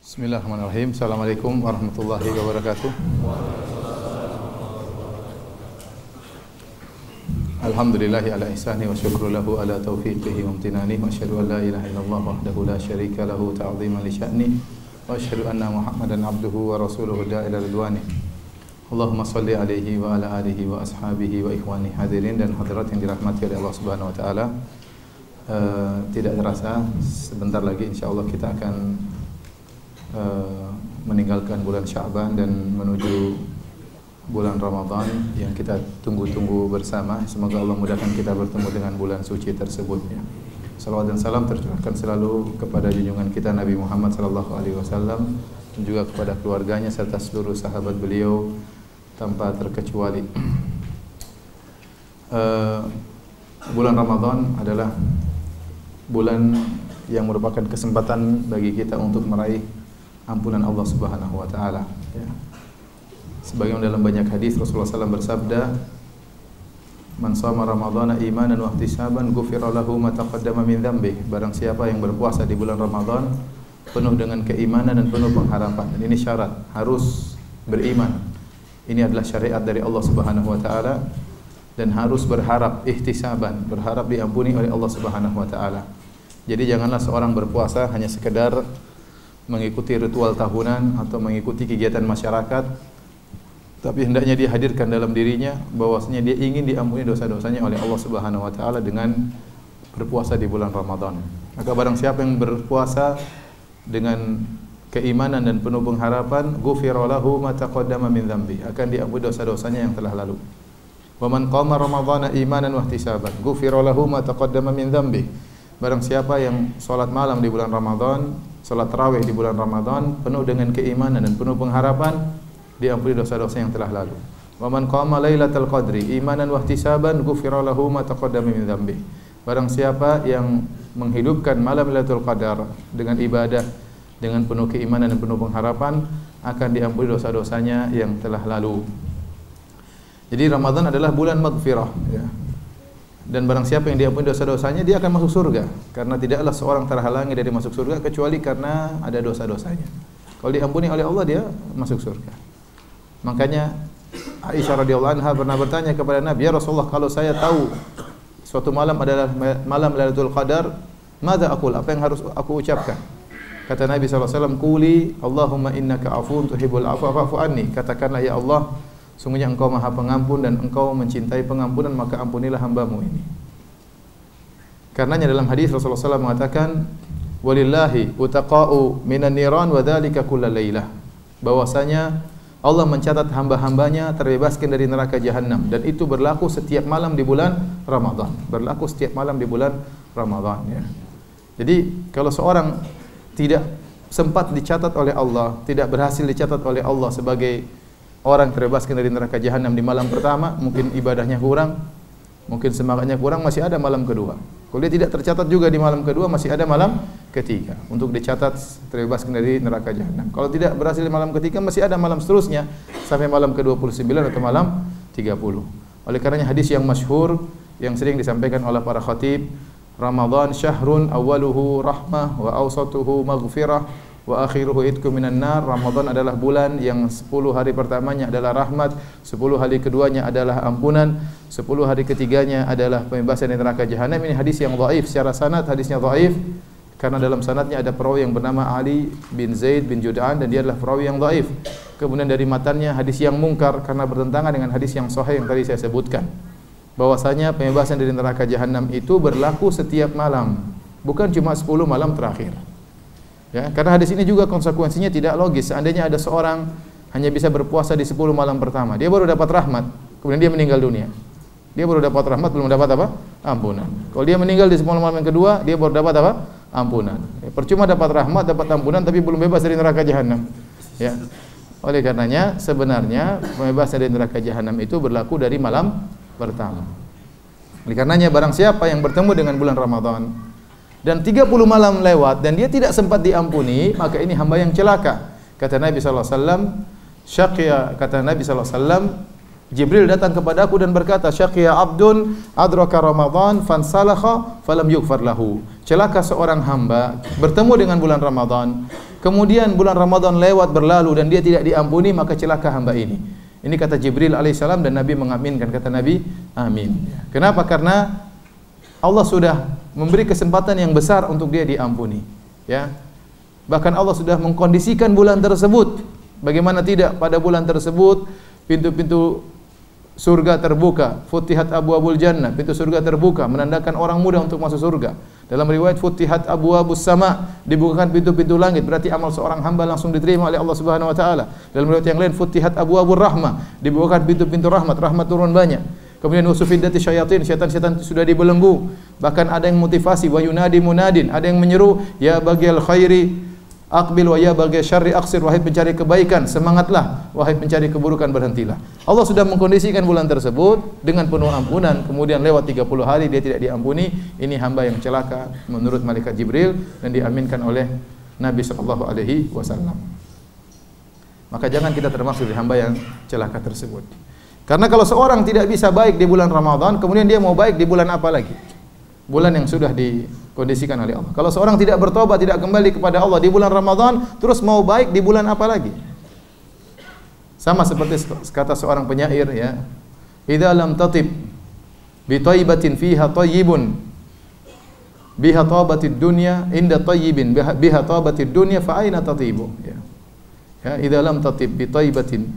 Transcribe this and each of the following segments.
Bismillahirrahmanirrahim. Assalamualaikum warahmatullahi wabarakatuh. Alhamdulillahi ala ihsani wa syukru lahu ala taufiqihi wa amtinani wa asyhadu an la ilaha illallah wahdahu la syarika lahu ta'ziman li sya'ni wa asyhadu anna Muhammadan abduhu wa rasuluhu da'ila ridwani. Allahumma salli alaihi wa ala alihi wa ashabihi wa ikhwani hadirin dan hadirat yang dirahmati oleh Allah Subhanahu wa taala. Tidak terasa sebentar lagi insyaallah kita akan meninggalkan bulan Sya'ban dan menuju bulan Ramadan yang kita tunggu-tunggu bersama. Semoga Allah mudahkan kita bertemu dengan bulan suci tersebut ya. Salawat dan salam tercurahkan selalu kepada junjungan kita Nabi Muhammad sallallahu alaihi wasallam dan juga kepada keluarganya serta seluruh sahabat beliau tanpa terkecuali. Bulan Ramadan adalah bulan yang merupakan kesempatan bagi kita untuk meraih ampunan Allah Subhanahu wa taala ya. Sebagaimana dalam banyak hadis Rasulullah SAW bersabda, "Man shoma Ramadhana imanan wa ihtisaban ghufira lahu ma taqaddama min dhanbihi." Barang siapa yang berpuasa di bulan Ramadan penuh dengan keimanan dan penuh pengharapan. Dan ini syarat, harus beriman. Ini adalah syariat dari Allah Subhanahu wa taala dan harus berharap ihtisaban, berharap diampuni oleh Allah Subhanahu wa taala. Jadi janganlah seorang berpuasa hanya sekedar mengikuti ritual tahunan atau mengikuti kegiatan masyarakat, tapi hendaknya dia hadirkan dalam dirinya bahwasanya dia ingin diampuni dosa-dosanya oleh Allah Subhanahu wa taala dengan berpuasa di bulan Ramadan. Maka barang siapa yang berpuasa dengan keimanan dan penuh pengharapan, ghufira lahu ma taqaddama min dzambi, akan diampuni dosa-dosanya yang telah lalu. Wa man qama ramadhana imanan wa ihtisaban ghufira lahu ma taqaddama min dzambi. Barang siapa yang salat malam di bulan Ramadan, salat tarawih di bulan Ramadan penuh dengan keimanan dan penuh pengharapan, diampuni dosa-dosa yang telah lalu. Wa man qama lailatal qadri imanan wa ihtisaban ghufira lahu ma taqaddama min dzambi. Barang siapa yang menghidupkan malam Lailatul Qadar dengan ibadah, dengan penuh keimanan dan penuh pengharapan, akan diampuni dosa-dosanya yang telah lalu. Jadi Ramadan adalah bulan maghfirah ya. Dan barang siapa yang diampuni dosa-dosanya, dia akan masuk surga. Karena tidaklah seorang terhalangi dari masuk surga kecuali karena ada dosa-dosanya. Kalau diampuni oleh Allah, dia masuk surga. Makanya Aisyah radhiyallahu anha pernah bertanya kepada Nabi, "Ya Rasulullah, kalau saya tahu suatu malam adalah malam Lailatul Qadar, madza aqul? Apa yang harus aku ucapkan?" Kata Nabi sallallahu alaihi wasallam, "Quli Allahumma innaka 'afuwun tuhibbul 'afwa fa'fu anni." Katakanlah, ya Allah, sungguhnya Engkau Maha Pengampun dan Engkau mencintai pengampunan, maka ampunilah hambamu ini. Karenanya dalam hadis Rasulullah SAW mengatakan, "Walillahi utaqa'u minan niran wa dzalika kullal lailah." Bahwasanya Allah mencatat hamba-hambanya terbebaskan dari neraka jahanam, dan itu berlaku setiap malam di bulan Ramadan. Berlaku setiap malam di bulan Ramadan ya. Jadi kalau seorang tidak sempat dicatat oleh Allah, tidak berhasil dicatat oleh Allah sebagai orang terbebaskan dari neraka jahanam di malam pertama, mungkin ibadahnya kurang, mungkin semangatnya kurang, masih ada malam kedua. Kalau dia tidak tercatat juga di malam kedua, masih ada malam ketiga untuk dicatat terbebaskan dari neraka jahanam. Kalau tidak berhasil di malam ketiga, masih ada malam seterusnya sampai malam ke-29 atau malam 30. Oleh karenanya hadis yang masyhur yang sering disampaikan oleh para khatib, Ramadan syahrun awaluhu rahmah wa awsatuhu maghfirah wa akhiruhu itqu minan nar. Ramadan adalah bulan yang 10 hari pertamanya adalah rahmat, 10 hari keduanya adalah ampunan, 10 hari ketiganya adalah pembebasan dari neraka jahanam. Ini hadis yang dhaif secara sanad, hadisnya dhaif karena dalam sanadnya ada perawi yang bernama Ali bin Zaid bin Jud'an dan dia adalah perawi yang dhaif. Kemudian dari matannya hadis yang mungkar karena bertentangan dengan hadis yang sahih yang tadi saya sebutkan. Bahwasanya pembebasan dari neraka jahanam itu berlaku setiap malam, bukan cuma 10 malam terakhir. Ya, karena hadis ini juga konsekuensinya tidak logis. Seandainya ada seorang hanya bisa berpuasa di 10 malam pertama, dia baru dapat rahmat, kemudian dia meninggal dunia. Dia baru dapat rahmat, belum dapat apa? Ampunan. Kalau dia meninggal di 10 malam yang kedua, dia baru dapat apa? Ampunan. Ya, percuma dapat rahmat, dapat ampunan, tapi belum bebas dari neraka jahanam. Ya. Oleh karenanya sebenarnya pembebasan dari neraka jahanam itu berlaku dari malam pertama. Oleh karenanya barang siapa yang bertemu dengan bulan Ramadan dan 30 malam lewat dan dia tidak sempat diampuni, maka ini hamba yang celaka. Kata Nabi sallallahu alaihi wasallam, syaqiya, kata Nabi sallallahu alaihi wasallam, Jibril datang kepadaku dan berkata, "Syaqiya abdun adraka Ramadan fansalakha falam yughfar lahu." Celaka seorang hamba bertemu dengan bulan Ramadan, kemudian bulan Ramadan lewat berlalu dan dia tidak diampuni, maka celaka hamba ini. Ini kata Jibril alaihissalam dan Nabi mengaminkan, kata Nabi, amin. Kenapa? Karena Allah sudah memberi kesempatan yang besar untuk dia diampuni, ya. Bahkan Allah sudah mengkondisikan bulan tersebut. Bagaimana tidak, pada bulan tersebut pintu-pintu surga terbuka, futihat abwabul jannah, pintu surga terbuka, menandakan orang mudah untuk masuk surga. Dalam riwayat futihat abwabus sama, dibukakan pintu-pintu langit, berarti amal seorang hamba langsung diterima oleh Allah Subhanahu wa taala. Dalam riwayat yang lain futihat abwabur rahmah, dibukakan pintu-pintu rahmat, rahmat turun banyak. Kemudian usufiddati syayatin, syaitan-syaitan sudah dibelenggu. Bahkan ada yang motivasi, wa yunadi munadin, ada yang menyeru, ya baghil khairi aqbil wa ya baghil syarri aqsir, wahai pencari kebaikan semangatlah, wahai pencari keburukan berhentilah. Allah sudah mengkondisikan bulan tersebut dengan penuh ampunan, kemudian lewat 30 hari dia tidak diampuni. Ini hamba yang celaka menurut malaikat Jibril dan diaminkan oleh Nabi sallallahu alaihi wasallam. Maka jangan kita termasuk di hamba yang celaka tersebut. Karena kalau seorang tidak bisa baik di bulan Ramadan, kemudian dia mau baik di bulan apa lagi? Bulan yang sudah dikondisikan oleh Allah. Kalau seorang tidak bertobat, tidak kembali kepada Allah di bulan Ramadan, terus mau baik di bulan apa lagi? Sama seperti kata seorang penyair, ya. Idza lam tatib bi thayyibatin fiha thayyibun biha tabatid dunya inda thayyibin biha tabatid dunya fa aina tatibu, ya. Ya, idza lam tatib bi thayyibatin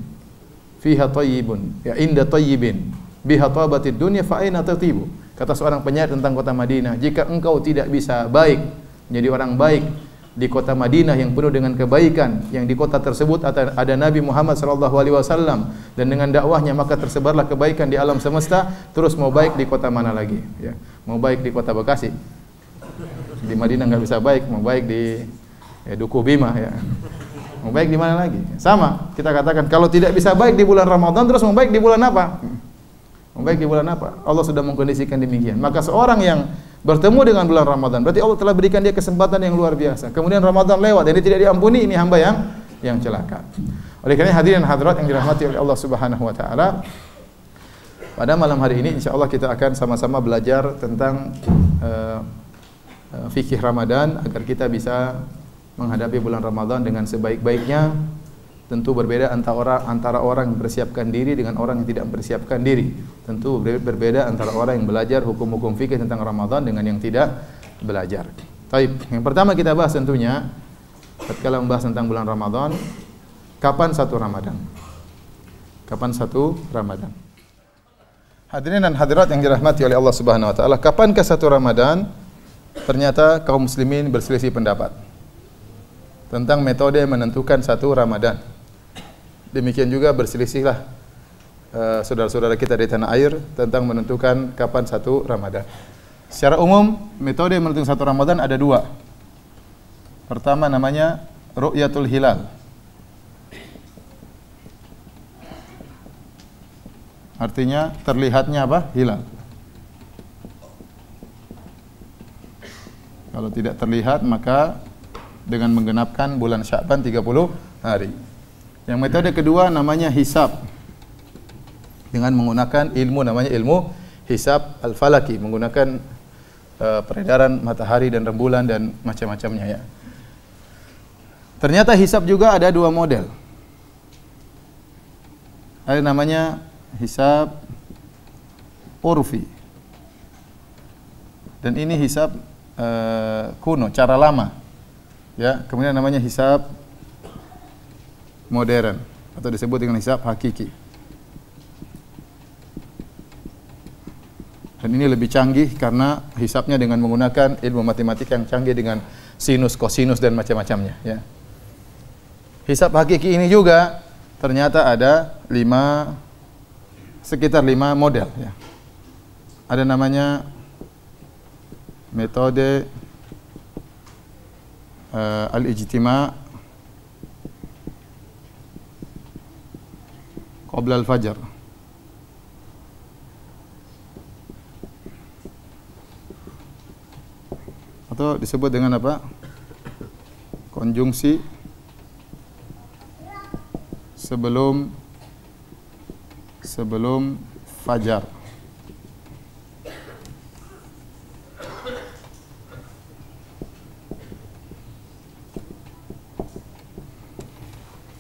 fiha thayyibun, ya, inda thayyibin biha tabatid dunya fa aina tatibu. Kata seorang penyair tentang kota Madinah, jika engkau tidak bisa baik, menjadi orang baik di kota Madinah yang penuh dengan kebaikan, yang di kota tersebut ada Nabi Muhammad SAW, dan dengan dakwahnya maka tersebarlah kebaikan di alam semesta, terus mau baik di kota mana lagi? Ya, mau baik di kota Bekasi, di Madinah nggak bisa baik, mau baik di Duku Bima, ya. Mau baik di mana lagi? Sama, kita katakan kalau tidak bisa baik di bulan Ramadan, terus mau baik di bulan apa? Baik di bulan apa? Allah sudah mengkondisikan demikian. Maka seorang yang bertemu dengan bulan Ramadan, berarti Allah telah berikan dia kesempatan yang luar biasa. Kemudian Ramadan lewat dan dia tidak diampuni, ini hamba yang celaka. Oleh karena hadirin hadirat yang dirahmati oleh Allah Subhanahu wa taala, pada malam hari ini insyaallah kita akan sama-sama belajar tentang fikih Ramadan agar kita bisa menghadapi bulan Ramadan dengan sebaik-baiknya. Tentu berbeda antara orang yang mempersiapkan diri dengan orang yang tidak mempersiapkan diri. Tentu berbeda antara orang yang belajar hukum-hukum fikih tentang Ramadan dengan yang tidak belajar. Baik, yang pertama kita bahas tentunya ketika membahas tentang bulan Ramadan, kapan satu Ramadan? Kapan satu Ramadan? Hadirin dan hadirat yang dirahmati oleh Allah Subhanahu wa taala, kapankah satu Ramadan? Ternyata kaum muslimin berselisih pendapat tentang metode menentukan satu Ramadan. Demikian juga berselisihlah saudara-saudara kita di tanah air tentang menentukan kapan satu Ramadan. Secara umum, metode menentukan satu Ramadan ada dua. Pertama namanya ru'yatul hilal. Artinya terlihatnya apa? Hilal. Kalau tidak terlihat maka dengan menggenapkan bulan Sya'ban 30 hari. Yang metode kedua namanya hisab. Dengan menggunakan ilmu namanya ilmu hisab al-falaki, menggunakan peredaran matahari dan rembulan dan macam-macamnya, ya. Ternyata hisab juga ada dua model. Ada namanya hisab urfi. Dan ini hisab kuno, cara lama. Ya, kemudian namanya hisab modern atau disebut dengan hisab hakiki. Dan ini lebih canggih karena hisabnya dengan menggunakan ilmu matematika yang canggih dengan sinus, kosinus dan macam-macamnya, ya. Hisab hakiki ini juga ternyata ada sekitar 5 model, ya. Ada namanya metode al-ijtima' qabla al-fajr. Atau disebut dengan apa? Konjungsi sebelum fajar.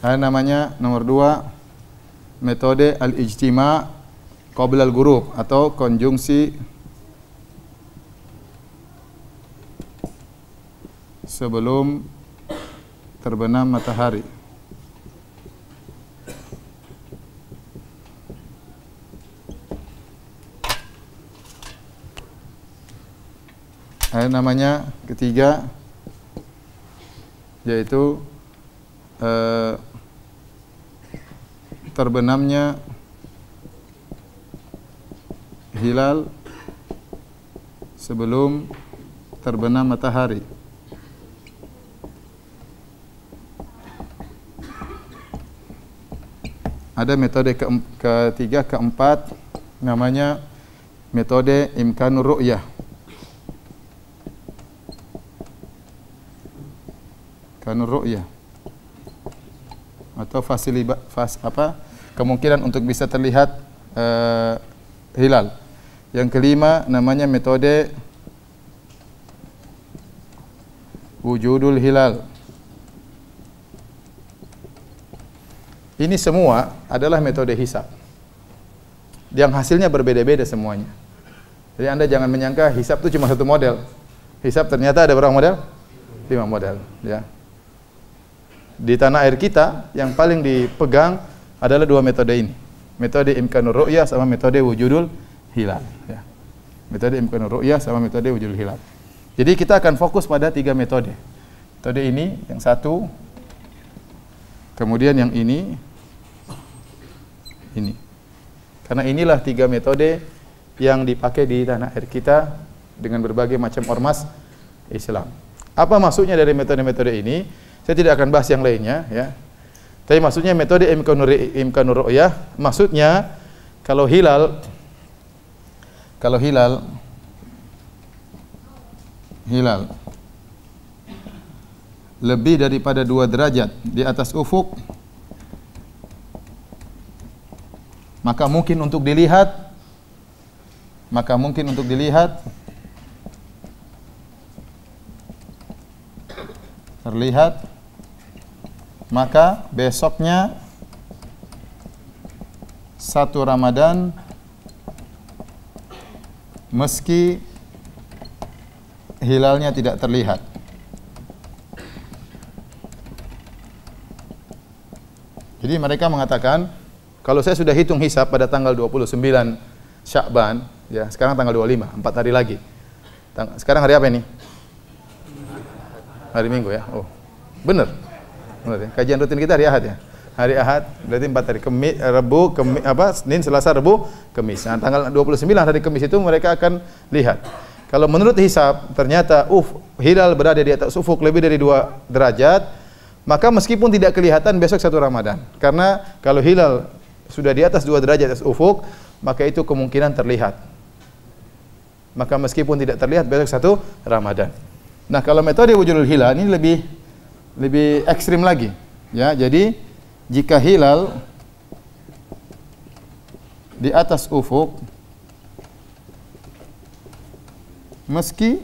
Ada namanya nomor 2 metode al-ijtima' qabla al-ghurub atau konjungsi sebelum terbenam matahari. Ada namanya ketiga, yaitu terbenamnya hilal sebelum terbenam matahari. Ada metode ketiga, keempat, namanya metode imkanur ru'yah. Imkanur ru'yah atau kemungkinan untuk bisa terlihat hilal. Yang kelima namanya metode wujudul hilal. Ini semua adalah metode hisab yang hasilnya berbeda-beda semuanya. Jadi Anda jangan menyangka hisab itu cuma satu model. Hisab ternyata ada berapa model? 5 model, ya. Di tanah air kita yang paling dipegang adalah 2 metode ini. Metode imkanur ru'yah sama metode wujudul hilal, ya. Metode imkanur ru'yah sama metode wujudul hilal. Jadi kita akan fokus pada 3 metode. Metode ini yang satu, kemudian yang ini. Karena inilah 3 metode yang dipakai di tanah air kita dengan berbagai macam ormas Islam. Apa maksudnya dari metode-metode ini? Saya tidak akan bahas yang lainnya, ya. Tapi maksudnya metode imkanur ru'yah, maksudnya kalau hilal lebih daripada 2 derajat di atas ufuk, maka mungkin untuk dilihat, terlihat, maka besoknya 1 Ramadan meski hilalnya tidak terlihat. Jadi mereka mengatakan, kalau saya sudah hitung hisab pada tanggal 29 Sya'ban, ya, sekarang tanggal 25, 4 hari lagi. Sekarang hari apa ini? Hari Minggu, ya. Oh, benar. Benar, ya. Kajian rutin kita hari Ahad, ya. Hari Ahad berarti 4 hari. Rabu, Senin, Selasa, Rabu, Kamis. Nah, tanggal 29 hari Kamis itu mereka akan lihat. Kalau menurut hisab ternyata hilal berada di atas ufuk lebih dari 2 derajat, maka meskipun tidak kelihatan besok 1 Ramadan. Karena kalau hilal sudah di atas 2 derajat atas ufuk, maka itu kemungkinan terlihat. Maka meskipun tidak terlihat besok 1 Ramadan. Nah, kalau metode wujudul hilal ini lebih ekstrim lagi, ya. Jadi jika hilal di atas ufuk meski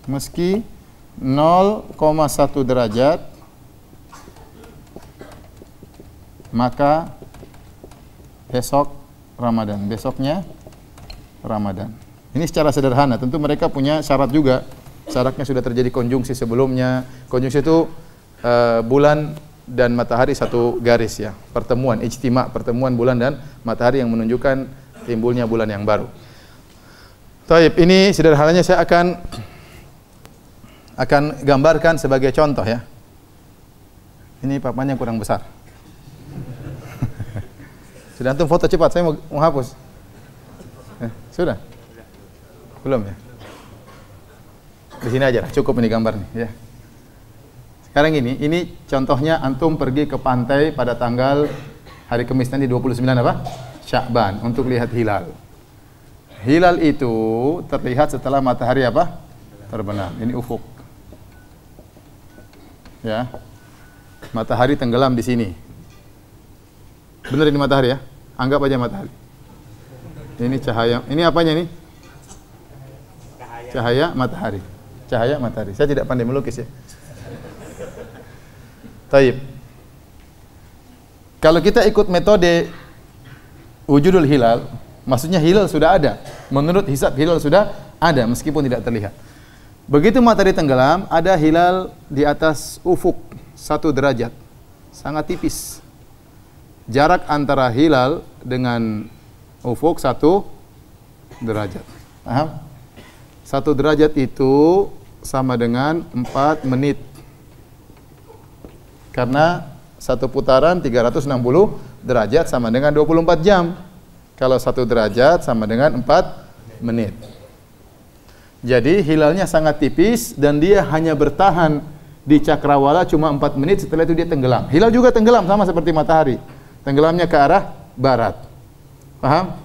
meski 0,1 derajat, maka besoknya Ramadan. Ini secara sederhana, tentu mereka punya syarat juga. Syaratnya sudah terjadi konjungsi sebelumnya. Konjungsi itu bulan dan matahari satu garis, ya. Pertemuan, ijtima', pertemuan bulan dan matahari yang menunjukkan timbulnya bulan yang baru. Taib, ini sederhananya saya akan gambarkan sebagai contoh, ya. Ini papannya kurang besar. Sudah antum foto cepat, saya mau hapus. Sudah? Belum, ya? Di sini aja lah, cukup ini gambar nih, ya. Sekarang ini contohnya antum pergi ke pantai pada tanggal hari Kamis nanti 29 apa? Sya'ban untuk lihat hilal. Hilal itu terlihat setelah matahari apa? Terbenam. Ini ufuk. Ya. Matahari tenggelam di sini. Benar ini matahari, ya? Anggap aja matahari. Ini cahaya. Ini apanya nih? Cahaya matahari. cahaya matahari. Saya tidak pandai melukis ya. Taib. Kalau kita ikut metode wujudul hilal, maksudnya hilal sudah ada. Menurut hisab hilal sudah ada meskipun tidak terlihat. Begitu matahari tenggelam, ada hilal di atas ufuk 1 derajat. Sangat tipis. Jarak antara hilal dengan ufuk 1 derajat. Paham? 1 derajat itu sama dengan 4 menit. Karena satu putaran 360 derajat sama dengan 24 jam. Kalau 1 derajat sama dengan 4 menit. Jadi hilalnya sangat tipis dan dia hanya bertahan di cakrawala cuma 4 menit, setelah itu dia tenggelam. Hilal juga tenggelam sama seperti matahari. Tenggelamnya ke arah barat. Paham?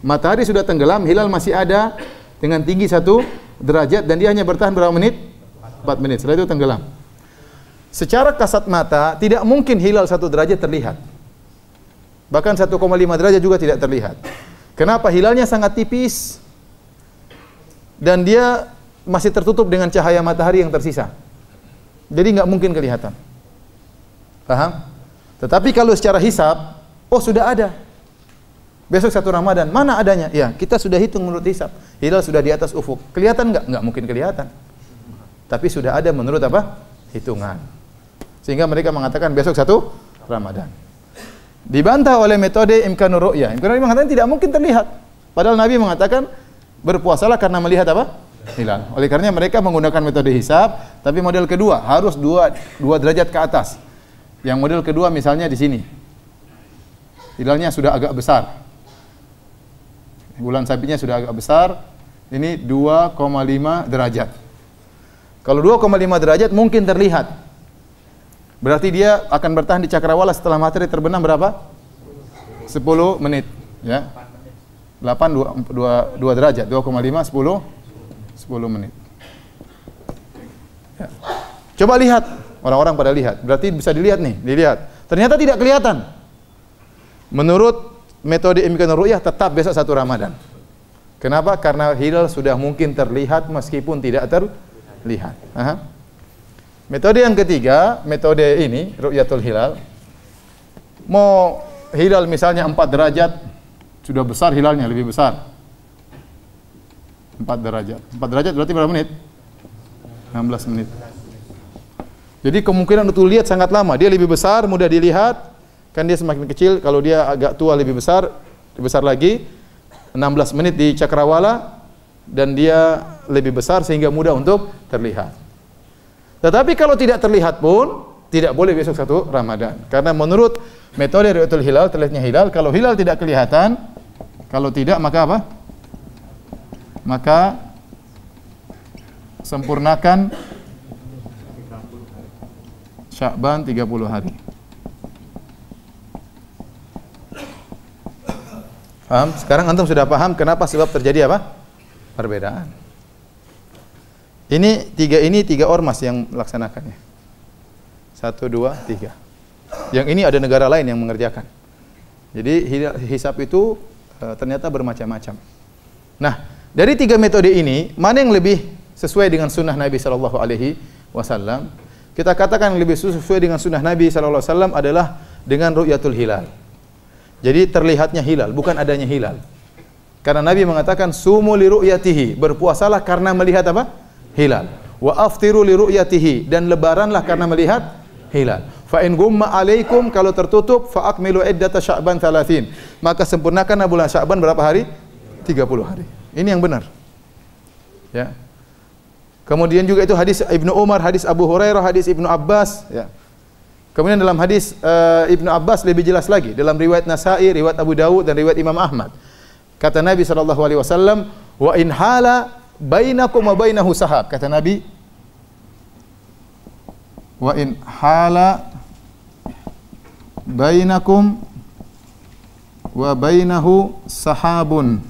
Matahari sudah tenggelam, hilal masih ada dengan tinggi 1 derajat dan dia hanya bertahan berapa menit? 4 menit. Setelah itu tenggelam. Secara kasat mata tidak mungkin hilal 1 derajat terlihat. Bahkan 1,5 derajat juga tidak terlihat. Kenapa? Hilalnya sangat tipis dan dia masih tertutup dengan cahaya matahari yang tersisa. Jadi nggak mungkin kelihatan. Paham? Tetapi kalau secara hisab, oh sudah ada. Besok 1 Ramadan, mana adanya? Ya, kita sudah hitung menurut hisab. Hilal sudah di atas ufuk. Kelihatan nggak? Nggak mungkin kelihatan. Tapi sudah ada menurut apa? Hitungan. Sehingga mereka mengatakan besok 1 Ramadan. Dibantah oleh metode imkanur ru'yah. Imkanur ru'yah mengatakan tidak mungkin terlihat. Padahal Nabi mengatakan berpuasalah karena melihat apa? Hilal. Oleh karenanya mereka menggunakan metode hisab, tapi model kedua harus 2 derajat ke atas. Yang model kedua misalnya di sini. Hilalnya sudah agak besar. Bulan sabitnya sudah agak besar. Ini 2,5 derajat. Kalau 2,5 derajat mungkin terlihat. Berarti dia akan bertahan di cakrawala setelah matahari terbenam berapa? 10 menit, ya. 2 derajat, 2,5 10 menit. Ya. Coba lihat, orang-orang pada lihat. Berarti bisa dilihat nih, dilihat. Ternyata tidak kelihatan. Menurut metode imkanur ru'yah tetap besok 1 Ramadan. Kenapa? Karena hilal sudah mungkin terlihat meskipun tidak terlihat. Aha. Metode yang ketiga, metode ini ru'yatul hilal. Mau hilal misalnya 4 derajat, sudah besar hilalnya, lebih besar. 4 derajat. 4 derajat berarti berapa menit? 16 menit. Jadi kemungkinan untuk lihat sangat lama. Dia lebih besar, mudah dilihat. Kan dia semakin kecil, kalau dia agak tua lebih besar lagi. 16 menit di cakrawala dan dia lebih besar sehingga mudah untuk terlihat. Tetapi kalau tidak terlihat pun tidak boleh besok 1 Ramadan. Karena menurut metode ru'yatul hilal, terlihatnya hilal, kalau hilal tidak kelihatan, kalau tidak maka apa? Maka sempurnakan Sya'ban 30 hari. Paham? Sekarang antum sudah paham kenapa sebab terjadi apa? Perbedaan. Ini 3 ormas yang melaksanakannya. 1, 2, 3. Yang ini ada negara lain yang mengerjakan. Jadi hisab itu ternyata bermacam-macam. Nah, dari 3 metode ini, mana yang lebih sesuai dengan sunnah Nabi SAW? Kita katakan yang lebih sesuai dengan sunnah Nabi SAW adalah dengan ru'yatul hilal. Jadi terlihatnya hilal, bukan adanya hilal. Karena Nabi mengatakan sumu li ru'yatihi, berpuasalah karena melihat apa? Hilal. Wa aftiru li ru'yatihi, dan lebaranlah karena melihat hilal. Fa in gumma alaikum, kalau tertutup, fa akmilu iddata Sya'ban 30. Maka sempurnakan bulan Sya'ban berapa hari? 30 hari. Ini yang benar. Ya. Kemudian juga itu hadis Ibnu Umar, hadis Abu Hurairah, hadis Ibnu Abbas, ya. Kemudian dalam hadis Ibnu Abbas lebih jelas lagi, dalam riwayat Nasa'i, riwayat Abu Dawud dan riwayat Imam Ahmad. Kata Nabi SAW, wa in hala bainakum wa bainahu sahab. Kata Nabi, wa in hala bainakum wa bainahu sahabun.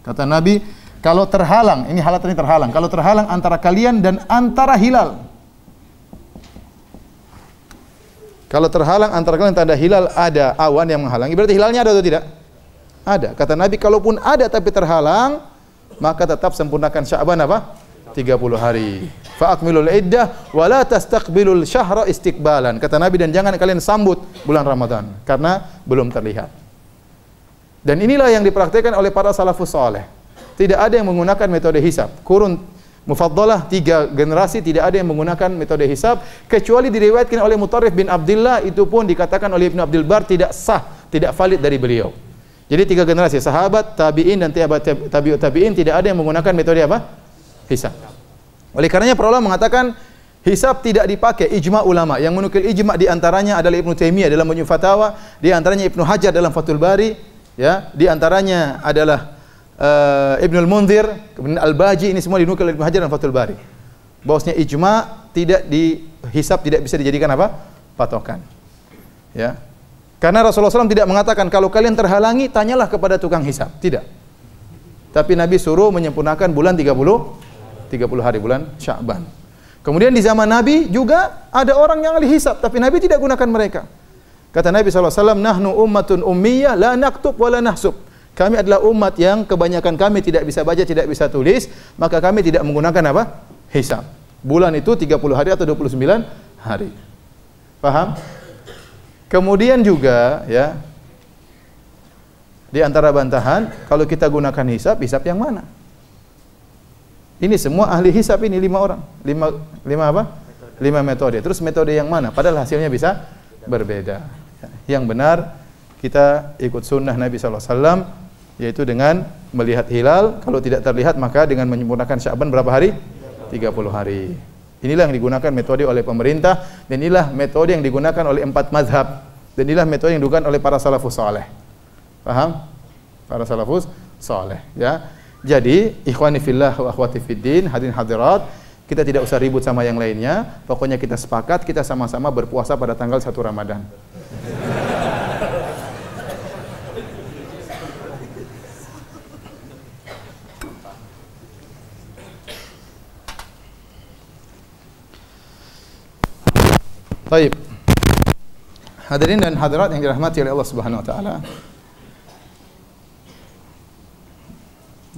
Kata Nabi, kalau terhalang, ini halat ini terhalang, kalau terhalang antara kalian dan antara hilal. Kalau terhalang antara kalian tanda hilal, ada awan yang menghalangi, berarti hilalnya ada atau tidak? Ada. Kata Nabi, kalaupun ada tapi terhalang, maka tetap sempurnakan Sya'ban apa? 30 hari. Fa akmilul iddah wa la tastaqbilul syahra istiqbalan. Kata Nabi, dan jangan kalian sambut bulan Ramadan karena belum terlihat. Dan inilah yang dipraktikkan oleh para salafus saleh. Tidak ada yang menggunakan metode hisab. Kurun mufaddalah 3 generasi tidak ada yang menggunakan metode hisab, kecuali diriwayatkan oleh Mutarrif bin Abdullah, itu pun dikatakan oleh Ibnu Abdul Bar tidak sah, tidak valid dari beliau. Jadi 3 generasi sahabat, tabi'in dan tabi'ut tabi'in tidak ada yang menggunakan metode apa? Hisab. Oleh karenanya para ulama mengatakan hisab tidak dipakai, ijma ulama. Yang menukil ijma di antaranya adalah Ibnu Taimiyah dalam Majmu' Fatawa, di antaranya Ibnu Hajar dalam Fathul Bari, ya, di antaranya adalah Ibnul Munzir, kemudian Al-Baji, ini semua dinukil oleh Ibnu Hajar dan Fathul Bari. Bahwasanya ijma tidak dihisab, tidak bisa dijadikan apa? Patokan. Ya. Karena Rasulullah SAW tidak mengatakan kalau kalian terhalangi tanyalah kepada tukang hisab, tidak. Tapi Nabi suruh menyempurnakan bulan 30 hari bulan Sya'ban. Kemudian di zaman Nabi juga ada orang yang ahli hisab, tapi Nabi tidak gunakan mereka. Kata Nabi SAW, nahnu ummatun ummiyah la naktub wa la nahsub. Kami adalah umat yang kebanyakan kami tidak bisa baca, tidak bisa tulis, maka kami tidak menggunakan apa? Hisab. Bulan itu 30 hari atau 29 hari. Paham? Kemudian juga, ya, di antara bantahan, kalau kita gunakan hisab, hisab yang mana? Ini semua ahli hisab ini 5 orang. 5 apa? 5 metode. Terus metode yang mana? Padahal hasilnya bisa berbeda. Yang benar, kita ikut sunnah Nabi SAW, yaitu dengan melihat hilal. Kalau tidak terlihat, maka dengan menyempurnakan Sya'ban berapa hari? 30 hari. Inilah yang digunakan metode oleh pemerintah, dan inilah metode yang digunakan oleh 4 mazhab, dan inilah metode yang digunakan oleh para salafus saleh. Paham? Para salafus saleh, ya. Jadi, ikhwani fillah wa akhwati fiddin, hadirin hadirat, kita tidak usah ribut sama yang lainnya. Pokoknya kita sepakat, kita sama-sama berpuasa pada tanggal 1 Ramadan. Baik. Hadirin dan hadirat yang dirahmati oleh Allah Subhanahu wa taala.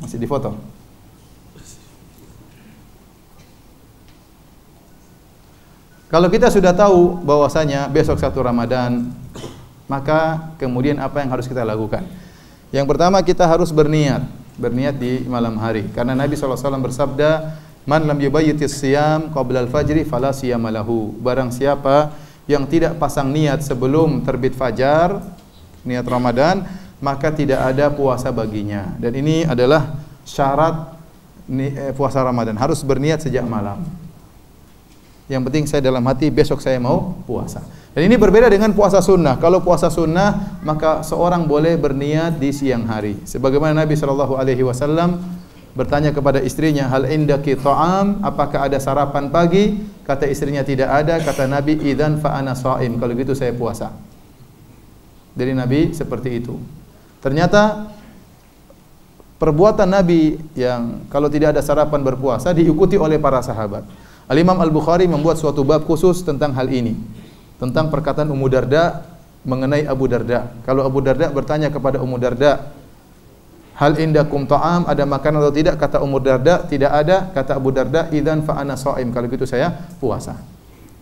Masih difoto. Kalau kita sudah tahu bahwasanya besok 1 Ramadan, maka kemudian apa yang harus kita lakukan? Yang pertama, kita harus berniat di malam hari. Karena Nabi SAW bersabda, man lam yubayyitis siyam qabla al-fajri fala siyama lahu. Barang siapa yang tidak pasang niat sebelum terbit fajar, niat Ramadan, maka tidak ada puasa baginya. Dan ini adalah syarat puasa Ramadan, harus berniat sejak malam. Yang penting saya dalam hati besok saya mau puasa. Dan ini berbeda dengan puasa sunnah. Kalau puasa sunnah, maka seorang boleh berniat di siang hari. Sebagaimana Nabi SAW bertanya kepada istrinya, hal indaki ta'am, apakah ada sarapan pagi? Kata istrinya, tidak ada. Kata Nabi, idzan fa ana shaim, kalau gitu saya puasa. Dari Nabi seperti itu. Ternyata perbuatan Nabi yang kalau tidak ada sarapan berpuasa diikuti oleh para sahabat. Al-Imam Al-Bukhari membuat suatu bab khusus tentang hal ini, tentang perkataan Ummu Darda mengenai Abu Darda. Kalau Abu Darda bertanya kepada Ummu Darda, hal indakum ta'am, ada makanan atau tidak? Kata Ummu Darda, tidak ada. Kata Abu Darda, idzan fa ana shaim, kalau gitu saya puasa.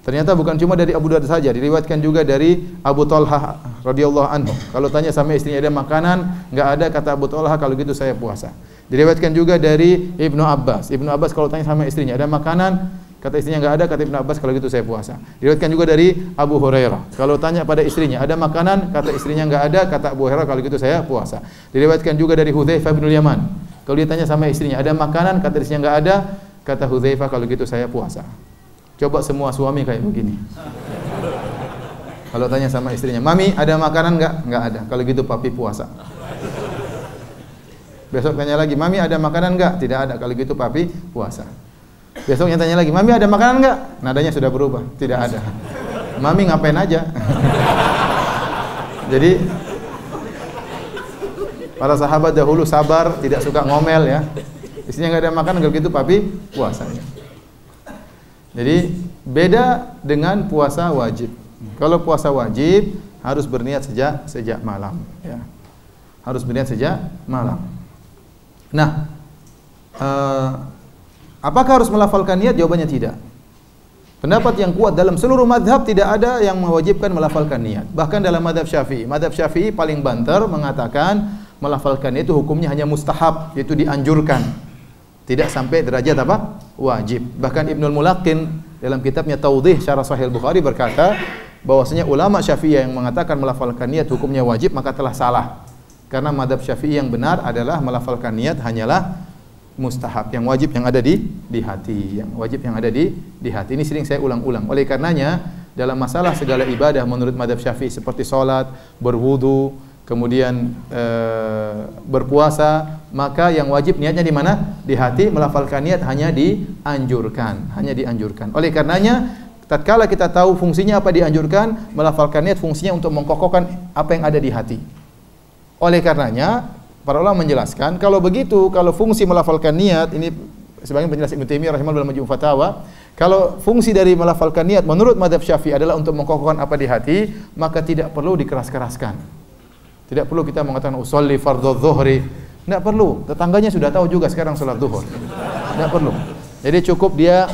Ternyata bukan cuma dari Abu Darda saja, diriwayatkan juga dari Abu Talhah radhiyallahu anhu. Kalau tanya sama istrinya ada makanan, enggak ada, kata Abu Talhah, kalau gitu saya puasa. Diriwayatkan juga dari Ibnu Abbas. Ibnu Abbas kalau tanya sama istrinya ada makanan, kata istrinya enggak ada, kata Ibnu Abbas, kalau gitu saya puasa. Diriwayatkan juga dari Abu Hurairah. Kalau tanya pada istrinya ada makanan, kata istrinya enggak ada, kata Abu Hurairah, kalau gitu saya puasa. Diriwayatkan juga dari Hudzaifah bin Yaman. Kalau dia tanya sama istrinya ada makanan, kata istrinya enggak ada, kata Hudzaifah, kalau gitu saya puasa. Coba semua suami kayak begini. Kalau tanya sama istrinya, mami ada makanan enggak? Enggak ada. Kalau gitu papi puasa. Besok tanya lagi, mami ada makanan enggak? Tidak ada. Kalau gitu papi puasa. Besoknya tanya lagi, mami ada makanan enggak? Nadanya sudah berubah, tidak ada. Mami ngapain aja? Jadi para sahabat dahulu sabar, tidak suka ngomel ya. Istrinya enggak ada makanan, kalau gitu papi puasa. Jadi beda dengan puasa wajib. Kalau puasa wajib harus berniat sejak malam ya. Harus berniat sejak malam. Nah, Apakah harus melafalkan niat? Jawabannya tidak. Pendapat yang kuat dalam seluruh madhab tidak ada yang mewajibkan melafalkan niat. Bahkan dalam madhab Syafi'i paling banter mengatakan melafalkan itu hukumnya hanya mustahab, yaitu dianjurkan. Tidak sampai derajat apa? Wajib. Bahkan Ibnul Mulaqin dalam kitabnya Tawdih Syarah Sahih Bukhari berkata bahwasanya ulama Syafi'i yang mengatakan melafalkan niat hukumnya wajib maka telah salah. Karena madhab Syafi'i yang benar adalah melafalkan niat hanyalah mustahab, yang wajib yang ada di hati, yang wajib yang ada di hati. Ini sering saya ulang-ulang. Oleh karenanya dalam masalah segala ibadah menurut madhab Syafi'i seperti salat, berwudu, kemudian berpuasa, maka yang wajib niatnya di mana? Di hati. Melafalkan niat hanya dianjurkan, Oleh karenanya tatkala kita tahu fungsinya apa dianjurkan, melafalkan niat fungsinya untuk mengkokohkan apa yang ada di hati. Oleh karenanya para ulama menjelaskan kalau begitu, kalau fungsi melafalkan niat ini sebagian penjelasan Ibnu Taimiyah rahimahullah dalam Majmu' Fatawa, kalau fungsi dari melafalkan niat menurut mazhab Syafi'i adalah untuk mengkokohkan apa di hati, maka tidak perlu dikeras-keraskan. Tidak perlu kita mengatakan usolli fardhu dhuhri. Tidak perlu. Tetangganya sudah tahu juga sekarang salat zuhur. Tidak perlu. Jadi cukup dia,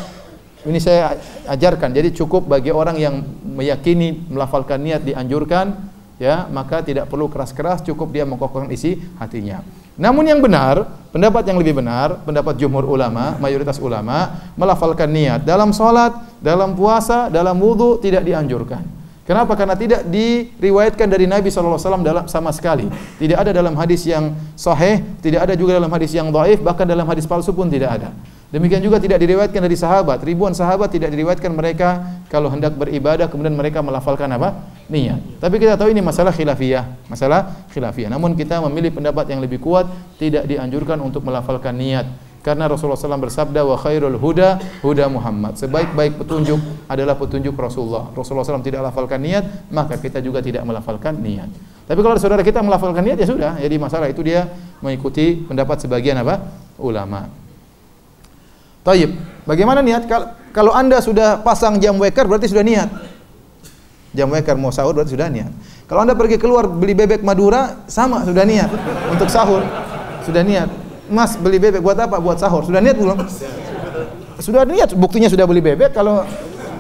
ini saya ajarkan, jadi cukup bagi orang yang meyakini melafalkan niat dianjurkan, ya, maka tidak perlu keras-keras, cukup dia mengkokohkan isi hatinya. Namun yang benar, pendapat yang lebih benar, pendapat jumhur ulama, mayoritas ulama, melafalkan niat dalam salat, dalam puasa, dalam wudu tidak dianjurkan. Kenapa? Karena tidak diriwayatkan dari Nabi SAW sama sekali. Tidak ada dalam hadis yang sahih, tidak ada juga dalam hadis yang dhaif, bahkan dalam hadis palsu pun tidak ada. Demikian juga tidak diriwayatkan dari sahabat. Ribuan sahabat tidak diriwayatkan mereka kalau hendak beribadah kemudian mereka melafalkan apa? Niat. Tapi kita tahu ini masalah khilafiyah. Namun kita memilih pendapat yang lebih kuat, tidak dianjurkan untuk melafalkan niat. Karena Rasulullah SAW bersabda, wa khairul huda huda Muhammad. Sebaik-baik petunjuk adalah petunjuk Rasulullah. Rasulullah SAW tidak melafalkan niat, maka kita juga tidak melafalkan niat. Tapi kalau saudara kita melafalkan niat, ya sudah. Jadi masalah itu dia mengikuti pendapat sebagian apa? Ulama. Taib. Bagaimana niat? Kalau Anda sudah pasang jam weker berarti sudah niat. Jam weker mau sahur berarti sudah niat. Kalau Anda pergi keluar beli bebek Madura, sama sudah niat untuk sahur. Sudah niat. Mas, beli bebek buat apa? Buat sahur. Sudah niat belum? Sudah niat, buktinya sudah beli bebek. Kalau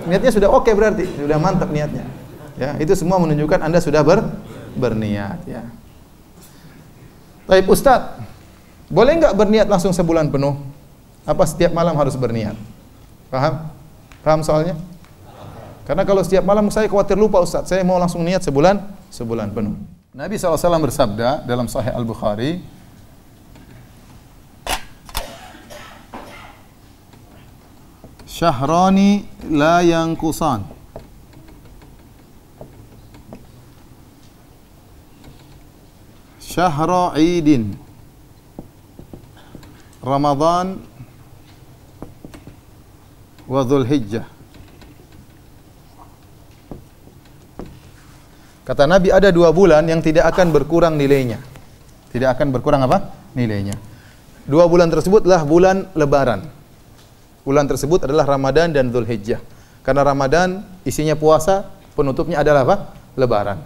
niatnya sudah oke berarti sudah mantap niatnya. Ya, itu semua menunjukkan Anda sudah berniat, ya. Taib, Ustaz. Boleh enggak berniat langsung sebulan penuh? Apa setiap malam harus berniat? Paham? Paham soalnya? Karena kalau setiap malam saya khawatir lupa Ustaz, saya mau langsung niat sebulan penuh. Nabi SAW bersabda dalam Sahih Al-Bukhari, syahrani la yanqusan. Syahra Idin. Ramadan wa Dzulhijjah. Kata Nabi ada 2 bulan yang tidak akan berkurang nilainya. Tidak akan berkurang apa? Nilainya. 2 bulan tersebutlah bulan lebaran. Bulan tersebut adalah Ramadan dan Dzulhijjah. Karena Ramadan isinya puasa, penutupnya adalah apa? Lebaran.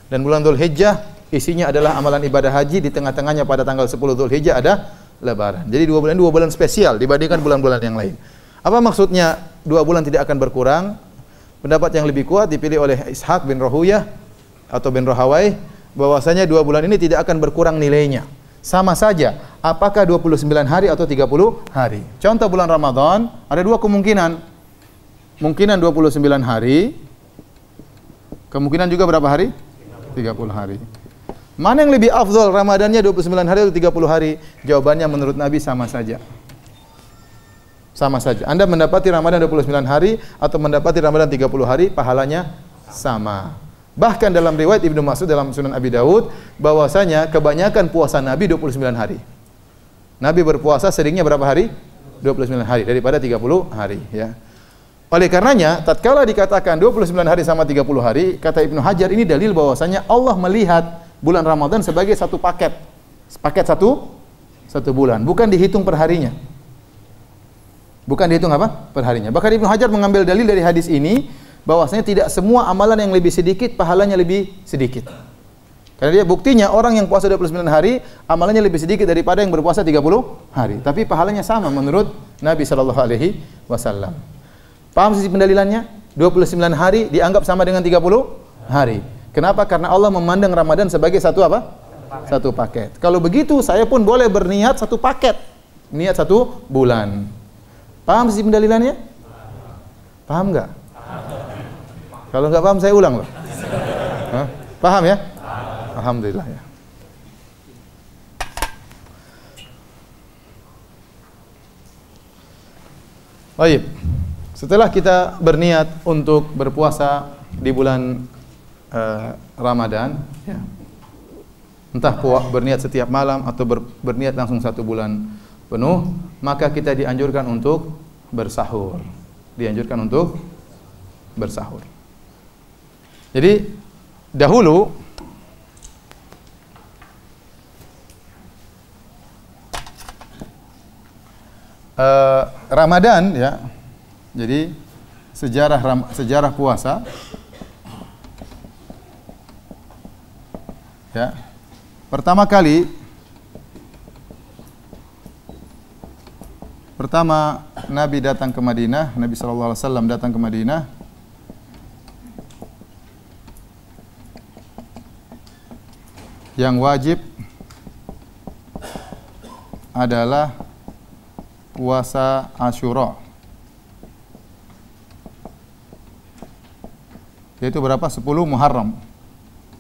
Dan bulan Dzulhijjah isinya adalah amalan ibadah haji, di tengah-tengahnya pada tanggal 10 Dzulhijjah ada lebaran. Jadi 2 bulan spesial dibandingkan bulan-bulan yang lain. Apa maksudnya 2 bulan tidak akan berkurang? Pendapat yang lebih kuat dipilih oleh Ishaq bin Rahuyah atau bin Rahawai, bahwasanya 2 bulan ini tidak akan berkurang nilainya. Sama saja, apakah 29 hari atau 30 hari. Contoh bulan Ramadan, ada 2 kemungkinan. Mungkinan 29 hari, kemungkinan juga berapa hari? 30 hari. Mana yang lebih afdal, Ramadannya 29 hari atau 30 hari? Jawabannya menurut Nabi sama saja. Sama saja. Anda mendapati Ramadan 29 hari atau mendapati Ramadan 30 hari, pahalanya sama. Bahkan dalam riwayat Ibnu Mas'ud dalam Sunan Abi Dawud, bahwasanya kebanyakan puasa Nabi 29 hari. Nabi berpuasa seringnya berapa hari? 29 hari daripada 30 hari, ya. Oleh karenanya, tatkala dikatakan 29 hari sama 30 hari, kata Ibnu Hajar ini dalil bahwasanya Allah melihat bulan Ramadan sebagai satu paket. Paket satu bulan, bukan dihitung per harinya. Bukan dihitung apa? Per harinya. Bahkan Ibnu Hajar mengambil dalil dari hadis ini bahwasanya tidak semua amalan yang lebih sedikit pahalanya lebih sedikit. Karena dia buktinya orang yang puasa 29 hari amalannya lebih sedikit daripada yang berpuasa 30 hari. Tapi pahalanya sama menurut Nabi sallallahu alaihi wasallam. Paham sisi pendalilannya? 29 hari dianggap sama dengan 30 hari. Kenapa? Karena Allah memandang Ramadan sebagai satu apa? Satu paket. Kalau begitu saya pun boleh berniat satu paket. Niat 1 bulan. Paham sisi pendalilannya? Paham enggak? Kalau enggak paham saya ulang loh. Hah? Paham ya? Alhamdulillah ya. Baik. Setelah kita berniat untuk berpuasa di bulan Ramadan, ya. Entah berniat setiap malam atau berniat langsung 1 bulan penuh, maka kita dianjurkan untuk bersahur. Dianjurkan untuk bersahur. Jadi dahulu Ramadan ya. Jadi sejarah puasa ya. Pertama Nabi datang ke Madinah, Nabi sallallahu alaihi wasallam datang ke Madinah. Yang wajib adalah puasa Asyura. Yaitu berapa? 10 Muharram.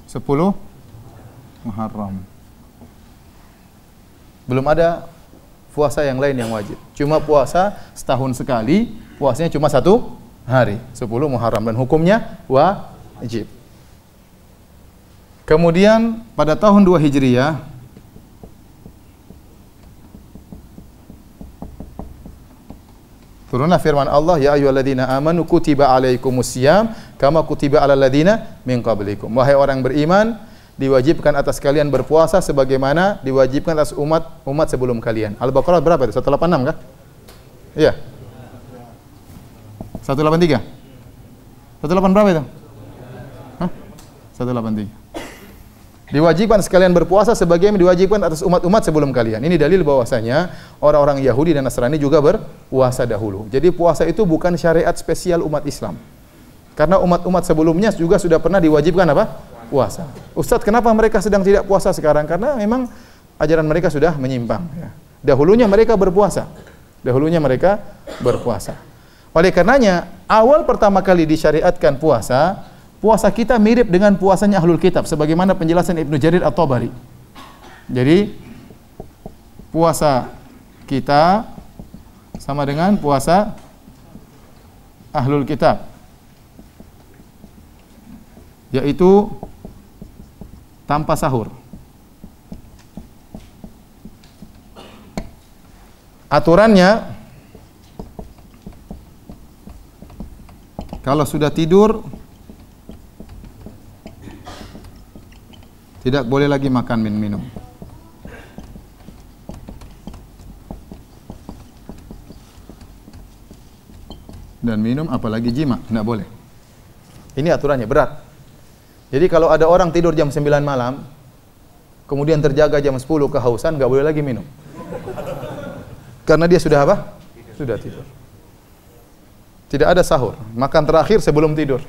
10 Muharram. Belum ada puasa yang lain yang wajib. Cuma puasa setahun sekali, puasanya cuma 1 hari, 10 Muharram, dan hukumnya wajib. Kemudian pada tahun 2 Hijriah turunlah firman Allah, ya ayyuhalladzina amanu kutiba alaikumusiyam kama kutiba alal ladzina min qablikum. Wahai orang beriman, diwajibkan atas kalian berpuasa sebagaimana diwajibkan atas umat sebelum kalian. Al-Baqarah berapa itu? 186 kah? Iya. 183. 18 berapa itu? Hah? 183. Diwajibkan sekalian berpuasa sebagaimana diwajibkan atas umat-umat sebelum kalian. Ini dalil bahwasanya orang-orang Yahudi dan Nasrani juga berpuasa dahulu. Jadi puasa itu bukan syariat spesial umat Islam. Karena umat-umat sebelumnya juga sudah pernah diwajibkan apa? Puasa. Ustadz, kenapa mereka sedang tidak puasa sekarang? Karena memang ajaran mereka sudah menyimpang. Ya. Dahulunya mereka berpuasa. Oleh karenanya, awal pertama kali disyariatkan puasa, puasa kita mirip dengan puasanya Ahlul Kitab, sebagaimana penjelasan Ibnu Jarir At-Tabari. Jadi, puasa kita sama dengan puasa Ahlul Kitab, yaitu tanpa sahur. Aturannya, kalau sudah tidur tidak boleh lagi makan minum. Dan minum apalagi jima, tidak boleh. Ini aturannya berat. Jadi kalau ada orang tidur jam 9 malam, kemudian terjaga jam 10 kehausan, nggak boleh lagi minum. Karena dia sudah apa? Sudah tidur. Tidak ada sahur, makan terakhir sebelum tidur.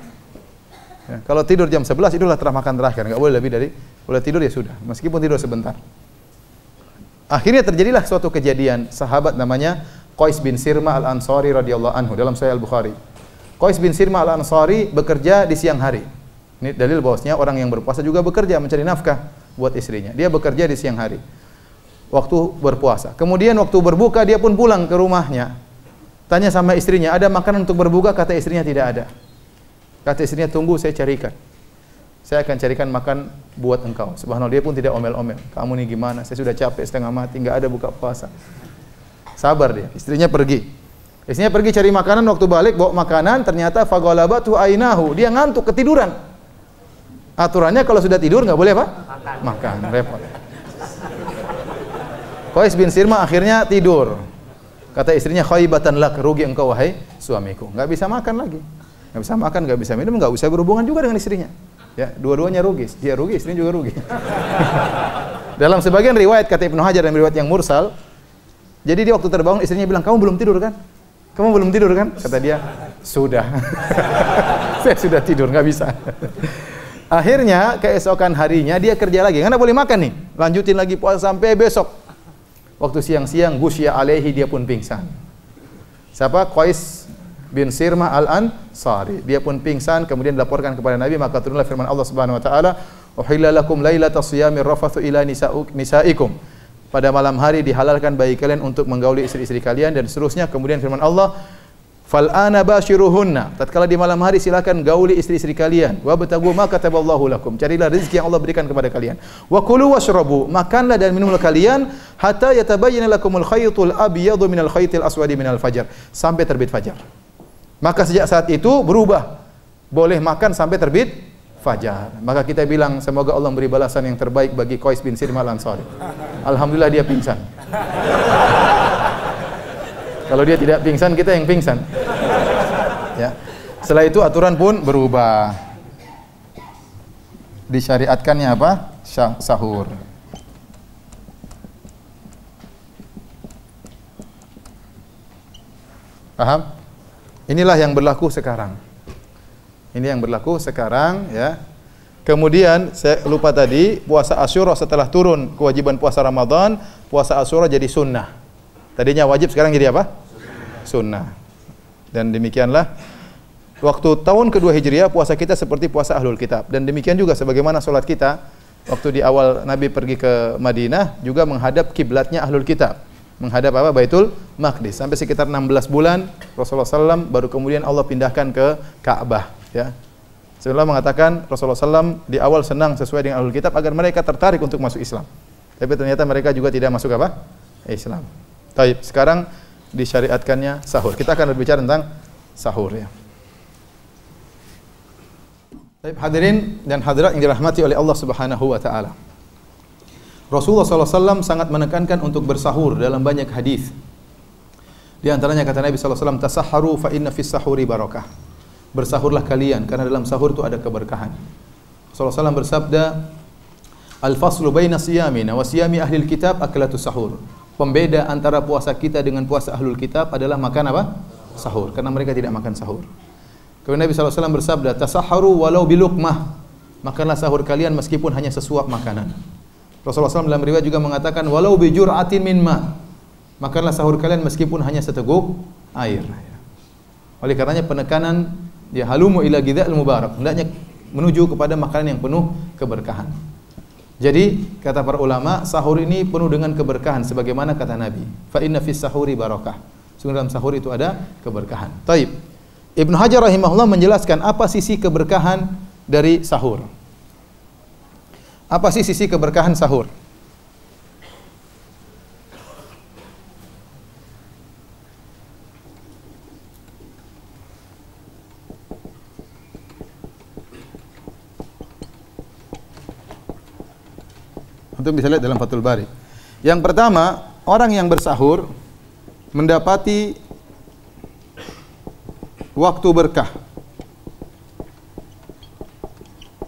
Ya, kalau tidur jam 11 itulah telah makan terakhir, nggak boleh lebih dari, boleh tidur ya sudah, meskipun tidur sebentar. Akhirnya terjadilah suatu kejadian, sahabat namanya Qais bin Sirma Al-Ansari radhiyallahu anhu, dalam Sahih Al-Bukhari. Qais bin Sirma Al-Ansari bekerja di siang hari. Ini dalil bahwasanya orang yang berpuasa juga bekerja mencari nafkah buat istrinya. Dia bekerja di siang hari waktu berpuasa. Kemudian waktu berbuka dia pun pulang ke rumahnya. Tanya sama istrinya, ada makanan untuk berbuka? Kata istrinya tidak ada. Kata istrinya, tunggu saya carikan. Saya akan carikan makan buat engkau. Subhanallah, dia pun tidak omel-omel. Kamu nih gimana? Saya sudah capek setengah mati, enggak ada buka puasa. Sabar dia. Istrinya pergi. Istrinya pergi cari makanan, waktu balik bawa makanan, ternyata faghalabatu ainahu. Dia ngantuk, ketiduran. Aturannya kalau sudah tidur enggak boleh apa? Makan. Repot. Qais bin Sirma akhirnya tidur. Kata istrinya, khaibatan lak, rugi engkau wahai suamiku. Enggak bisa makan lagi. Enggak bisa makan, enggak bisa minum, enggak bisa berhubungan juga dengan istrinya. Ya, dua-duanya rugi. Dia rugi, istrinya juga rugi. Dalam sebagian riwayat kata Ibnu Hajar dan riwayat yang mursal, jadi dia waktu terbangun istrinya bilang, "Kamu belum tidur kan? Kamu belum tidur kan?" Kata dia, "Sudah." "Saya sudah tidur, nggak bisa." Akhirnya keesokan harinya dia kerja lagi. Karena boleh makan nih. Lanjutin lagi puasa sampai besok. Waktu siang-siang Gusya alaihi, dia pun pingsan. Siapa? Qais bin Sirmah al-Ansari. Dia pun pingsan, kemudian dilaporkan kepada Nabi, maka turunlah firman Allah Subhanahu wa taala, "Uhilla lakum lailatas siyamir rafathu ila nisaikum." Pada malam hari dihalalkan bagi kalian untuk menggauli istri-istri kalian dan seterusnya. Kemudian firman Allah, "Fal ana basyiruhunna." Tatkala di malam hari silakan gauli istri-istri kalian. Wa batagu ma kataballahu lakum. Carilah rezeki yang Allah berikan kepada kalian. Wa kulu washrabu. Makanlah dan minumlah kalian hatta yatabayyana lakumul khaytul abyadu minal khaytil aswadi minal fajar. Sampai terbit fajar. Maka sejak saat itu berubah. Boleh makan sampai terbit fajar. Maka kita bilang semoga Allah memberi balasan yang terbaik bagi Qais bin Sirmah al-Ansari. Alhamdulillah dia pingsan. Kalau dia tidak pingsan, kita yang pingsan. Ya. Setelah itu aturan pun berubah. Disyariatkannya apa? Sahur. Paham? Inilah yang berlaku sekarang. Ini yang berlaku sekarang, ya. Kemudian saya lupa tadi, puasa Asyura setelah turun kewajiban puasa Ramadan, puasa Asyura jadi sunnah. Tadinya wajib, sekarang jadi apa? Sunnah. Dan demikianlah waktu tahun kedua Hijriah puasa kita seperti puasa Ahlul Kitab. Dan demikian juga sebagaimana salat kita waktu di awal Nabi pergi ke Madinah juga menghadap kiblatnya Ahlul Kitab. Menghadap apa? Baitul Maqdis. Sampai sekitar 16 bulan Rasulullah SAW baru kemudian Allah pindahkan ke Ka'bah, ya. Setelah mengatakan Rasulullah SAW di awal senang sesuai dengan Ahlul Kitab agar mereka tertarik untuk masuk Islam. Tapi ternyata mereka juga tidak masuk apa? Islam. Baik, sekarang disyariatkannya sahur. Kita akan berbicara tentang sahur, ya. Baik, hadirin dan hadirat yang dirahmati oleh Allah Subhanahu wa taala. Rasulullah SAW sangat menekankan untuk bersahur dalam banyak hadis. Di antaranya kata Nabi SAW, "Tasahharu fa inna fis sahuri barakah." Bersahurlah kalian karena dalam sahur itu ada keberkahan. Rasulullah SAW bersabda, "Al-faslu baina siyamina wa siyami ahlil kitab aklatus sahur." Pembeda antara puasa kita dengan puasa ahlul kitab adalah makan apa? Sahur. Karena mereka tidak makan sahur. Kemudian Nabi SAW bersabda, "Tasahharu walau biluqmah." Makanlah sahur kalian meskipun hanya sesuap makanan. Rasulullah SAW dalam riwayat juga mengatakan, "Walau bijur'atin min ma." Makanlah sahur kalian meskipun hanya seteguk air. Oleh karenanya penekanan ya halumu ila ghidha'il mubarak, hendaknya menuju kepada makanan yang penuh keberkahan. Jadi kata para ulama, sahur ini penuh dengan keberkahan sebagaimana kata Nabi, "Fa inna fis sahuri barakah." Sungguh dalam sahur itu ada keberkahan. Taib. Ibnu Hajar rahimahullah menjelaskan apa sisi keberkahan dari sahur. Apa sih sisi keberkahan sahur? Untuk bisa lihat dalam Fathul Bari. Yang pertama, orang yang bersahur mendapati waktu berkah.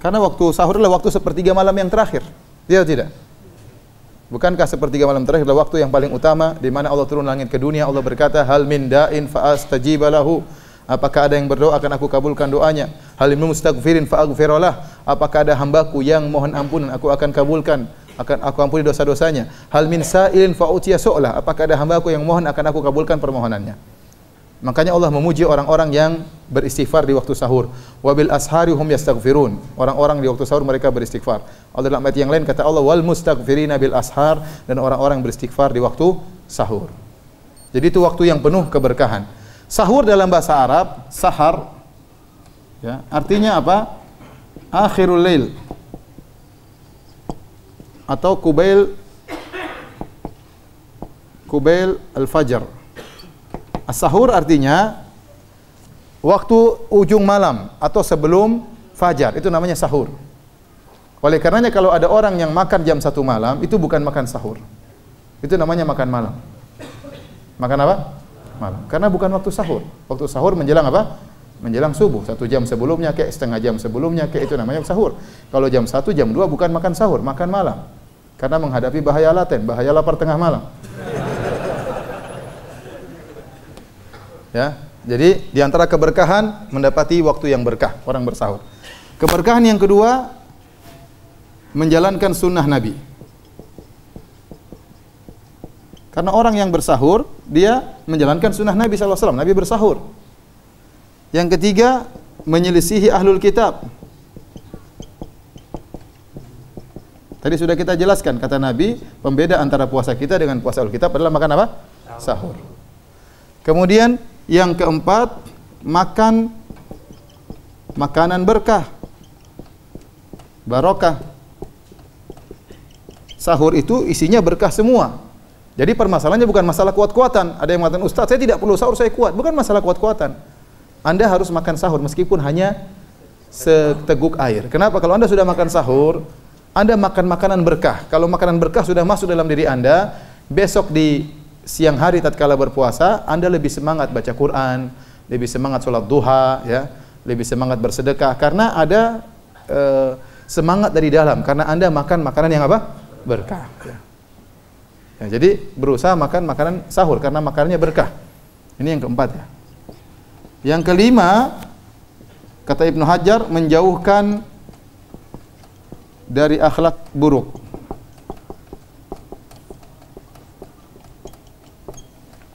Karena waktu sahur adalah waktu sepertiga malam yang terakhir. Iya atau tidak? Bukankah sepertiga malam terakhir adalah waktu yang paling utama di mana Allah turun langit ke dunia, Allah berkata, "Hal min da'in fa astajiba lahu." Apakah ada yang berdoa akan aku kabulkan doanya? "Hal min mustaghfirin fa aghfiralah." Apakah ada hambaku yang mohon ampunan, aku akan kabulkan, akan aku ampuni dosa-dosanya. "Hal min sa'ilin fa utiya su'lah." Apakah ada hambaku yang mohon akan aku kabulkan permohonannya. Makanya Allah memuji orang-orang yang beristighfar di waktu sahur. Wabil ashari hum yastaghfirun. Orang-orang di waktu sahur mereka beristighfar. Allah dalam ayat yang lain kata Allah, "Wal mustaghfirina bil ashar." Dan orang-orang beristighfar di waktu sahur. Jadi itu waktu yang penuh keberkahan. Sahur dalam bahasa Arab, sahar, ya, artinya apa? Akhirul lail atau kubail al-fajr. As-sahur artinya waktu ujung malam atau sebelum fajar, itu namanya sahur. Oleh karenanya kalau ada orang yang makan jam 1 malam, itu bukan makan sahur. Itu namanya makan malam. Makan apa? Malam. Karena bukan waktu sahur. Waktu sahur menjelang apa? menjelang subuh, 1 jam sebelumnya kayak setengah jam sebelumnya kayak, itu namanya sahur. Kalau jam 1, jam 2 bukan makan sahur, makan malam. Karena menghadapi bahaya laten, bahaya lapar tengah malam. Ya, jadi di antara keberkahan mendapati waktu yang berkah orang bersahur. Keberkahan yang kedua, menjalankan sunnah Nabi. Karena orang yang bersahur, dia menjalankan sunnah Nabi SAW. Nabi bersahur. Yang ketiga, menyelisihi ahlul kitab. Tadi sudah kita jelaskan, kata Nabi, pembeda antara puasa kita dengan puasa ahlul kitab adalah makan apa? Sahur. Kemudian yang keempat, makan makanan berkah, barokah. Sahur itu isinya berkah semua. Jadi permasalahannya bukan masalah kuat-kuatan. Ada yang mengatakan, Ustaz, saya tidak perlu sahur, saya kuat. Bukan masalah kuat-kuatan. Anda harus makan sahur meskipun hanya seteguk air. Kenapa? Kalau Anda sudah makan sahur, Anda makan makanan berkah. Kalau makanan berkah sudah masuk dalam diri Anda, besok di siang hari tatkala berpuasa, Anda lebih semangat baca Quran, lebih semangat sholat duha, ya, lebih semangat bersedekah. Karena ada semangat dari dalam. Karena Anda makan makanan yang apa? Berkah. Ya, jadi berusaha makan makanan sahur karena makanannya berkah. Ini yang keempat ya. Yang kelima, kata Ibnu Hajar, menjauhkan dari akhlak buruk.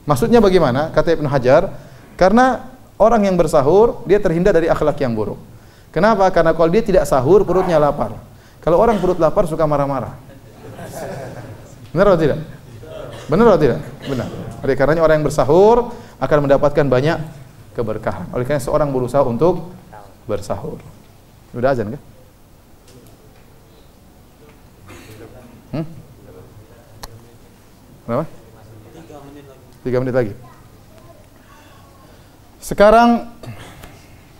Maksudnya bagaimana? Kata Ibnu Hajar, karena orang yang bersahur dia terhindar dari akhlak yang buruk. Kenapa? Karena kalau dia tidak sahur perutnya lapar. Kalau orang perut lapar suka marah-marah. Benar atau tidak? Benar atau tidak? Benar. Oleh karenanya orang yang bersahur akan mendapatkan banyak keberkahan. Oleh karena seorang berusaha untuk bersahur. Sudah azan kan? Berapa? 3 menit lagi. Sekarang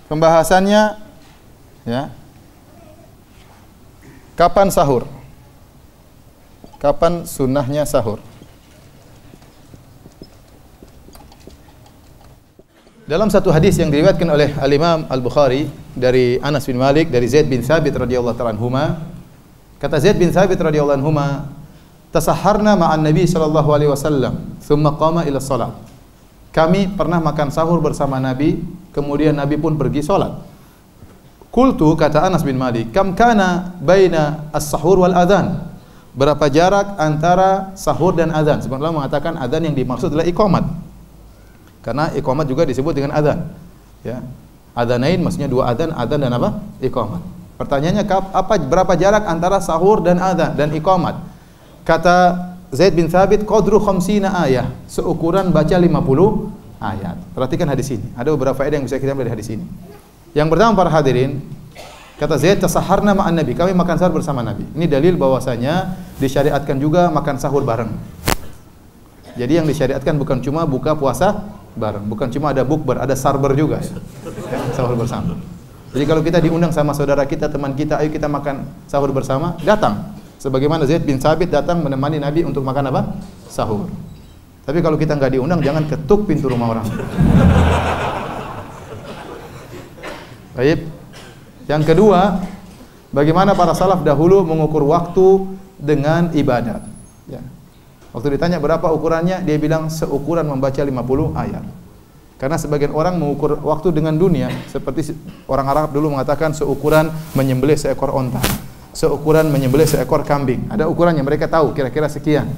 pembahasannya, ya. Kapan sahur? Kapan sunnahnya sahur? Dalam satu hadis yang diriwayatkan oleh Al-Imam Al-Bukhari dari Anas bin Malik dari Zaid bin Thabit radhiyallahu ta'ala anhuma, kata Zaid bin Thabit radhiyallahu anhuma, tasahharna ma'an Nabi sallallahu alaihi wasallam, thumma qama ila shalah. Kami pernah makan sahur bersama Nabi, kemudian Nabi pun pergi salat. Qultu, kata Anas bin Malik, kam kana baina as-sahur wal adhan? Berapa jarak antara sahur dan azan? Sebenarnya mengatakan azan yang dimaksud adalah iqamat. Karena iqamat juga disebut dengan azan. Ya. Adzanain maksudnya 2 azan, azan dan apa? Iqamat. Pertanyaannya berapa jarak antara sahur dan azan dan iqamat? Kata Zaid bin Thabit, qadru 50 ayah, seukuran baca 50 ayat. Perhatikan hadis ini. Ada beberapa faedah yang bisa kita ambil dari hadis ini. Yang pertama para hadirin, kata Zaid, tasaharna ma'an Nabi, kami makan sahur bersama Nabi. Ini dalil bahwasanya disyariatkan juga makan sahur bareng. Jadi yang disyariatkan bukan cuma buka puasa bareng, bukan cuma ada bukber, ada sarber juga. Ya, sahur bersama. Jadi kalau kita diundang sama saudara kita, teman kita, ayo kita makan sahur bersama, datang. Sebagaimana Zaid bin Thabit datang menemani Nabi untuk makan apa? Sahur. Tapi kalau kita nggak diundang, jangan ketuk pintu rumah orang. Baik. Yang kedua, bagaimana para salaf dahulu mengukur waktu dengan ibadat. Ya. Waktu ditanya berapa ukurannya, dia bilang seukuran membaca 50 ayat. Karena sebagian orang mengukur waktu dengan dunia, seperti orang Arab dulu mengatakan seukuran menyembelih seekor onta, seukuran menyembelih seekor kambing. Ada ukurannya, mereka tahu kira-kira sekian.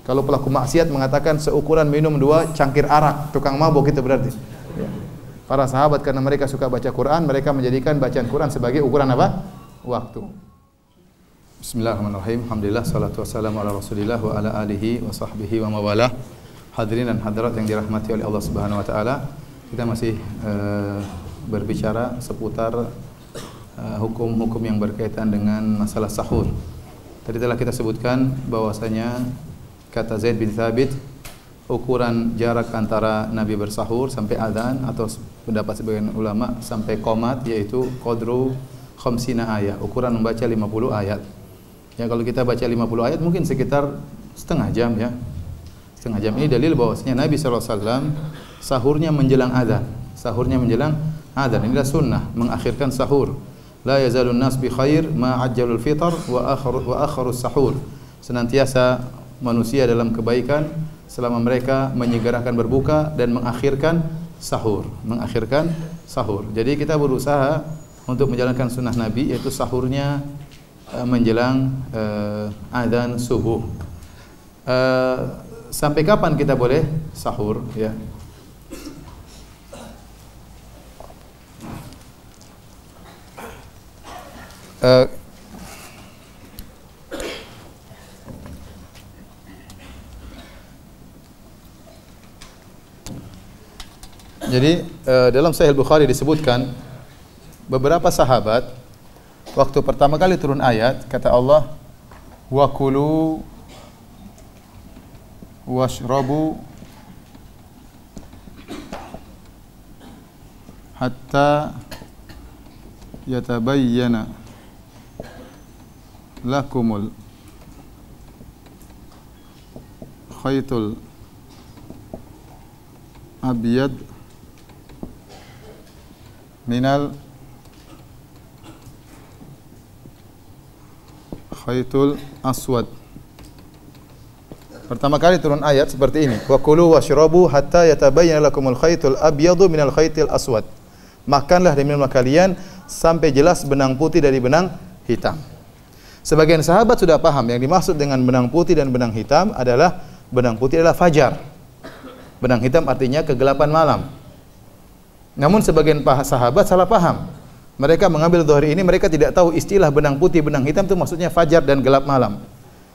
Kalau pelaku maksiat mengatakan seukuran minum 2 cangkir arak, tukang mabuk itu berarti. Ya. Para sahabat karena mereka suka baca Quran, mereka menjadikan bacaan Quran sebagai ukuran apa? Waktu. Bismillahirrahmanirrahim. Alhamdulillah, salatu wassalamu ala Rasulillah wa ala alihi wa sahbihi wa mawalah. Hadirin dan hadirat yang dirahmati oleh Allah Subhanahu wa taala. Kita masih berbicara seputar hukum-hukum yang berkaitan dengan masalah sahur. Tadi telah kita sebutkan bahwasanya kata Zaid bin Thabit, ukuran jarak antara Nabi bersahur sampai azan atau pendapat sebagian ulama sampai qomat yaitu qadru 50 ayat, ukuran membaca 50 ayat. Ya kalau kita baca 50 ayat mungkin sekitar setengah jam ya. Setengah jam ini dalil bahwasanya Nabi SAW sahurnya menjelang azan. Sahurnya menjelang adzan. Inilah sunnah, mengakhirkan sahur. La yazalun nas bi khair ma ajjalul fitr wa akharus sahur. Senantiasa manusia dalam kebaikan selama mereka menyegerakan berbuka dan mengakhirkan sahur. Jadi kita berusaha untuk menjalankan sunnah Nabi, yaitu sahurnya menjelang adzan subuh. Sampai kapan kita boleh sahur, ya? Jadi dalam Sahih Bukhari disebutkan beberapa sahabat waktu pertama kali turun ayat, kata Allah, wa kulu washrabu hatta yatabayyana lakumul khaytul abyad minal khaytul aswad. Pertama kali turun ayat seperti ini, wa kulu washrabu hatta yatabayyana lakumul khaytul abyadu minal khaytil aswad. Makanlah dan minumlah kalian sampai jelas benang putih dari benang hitam. Sebagian sahabat sudah paham yang dimaksud dengan benang putih dan benang hitam adalah benang putih adalah fajar. Benang hitam artinya kegelapan malam. Namun sebagian sahabat salah paham. Mereka mengambil dhuhr ini, mereka tidak tahu istilah benang putih, benang hitam itu maksudnya fajar dan gelap malam.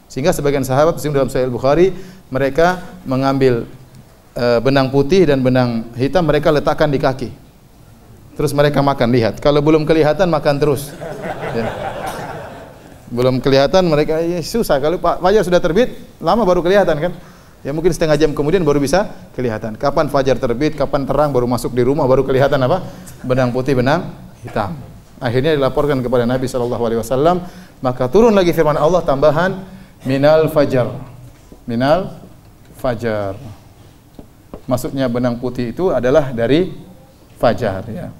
Sehingga sebagian sahabat dalam Sahih Bukhari mereka mengambil benang putih dan benang hitam, mereka letakkan di kaki. Terus mereka makan, lihat. Kalau belum kelihatan makan terus. Ya. Belum kelihatan mereka susah. Kalau fajar sudah terbit, lama baru kelihatan kan? Ya mungkin setengah jam kemudian baru bisa kelihatan. Kapan fajar terbit, kapan terang, baru masuk di rumah baru kelihatan apa? Benang putih, benang hitam. Akhirnya dilaporkan kepada Nabi SAW, maka turun lagi firman Allah tambahan minal fajar. Minal fajar. Maksudnya benang putih itu adalah dari fajar, ya.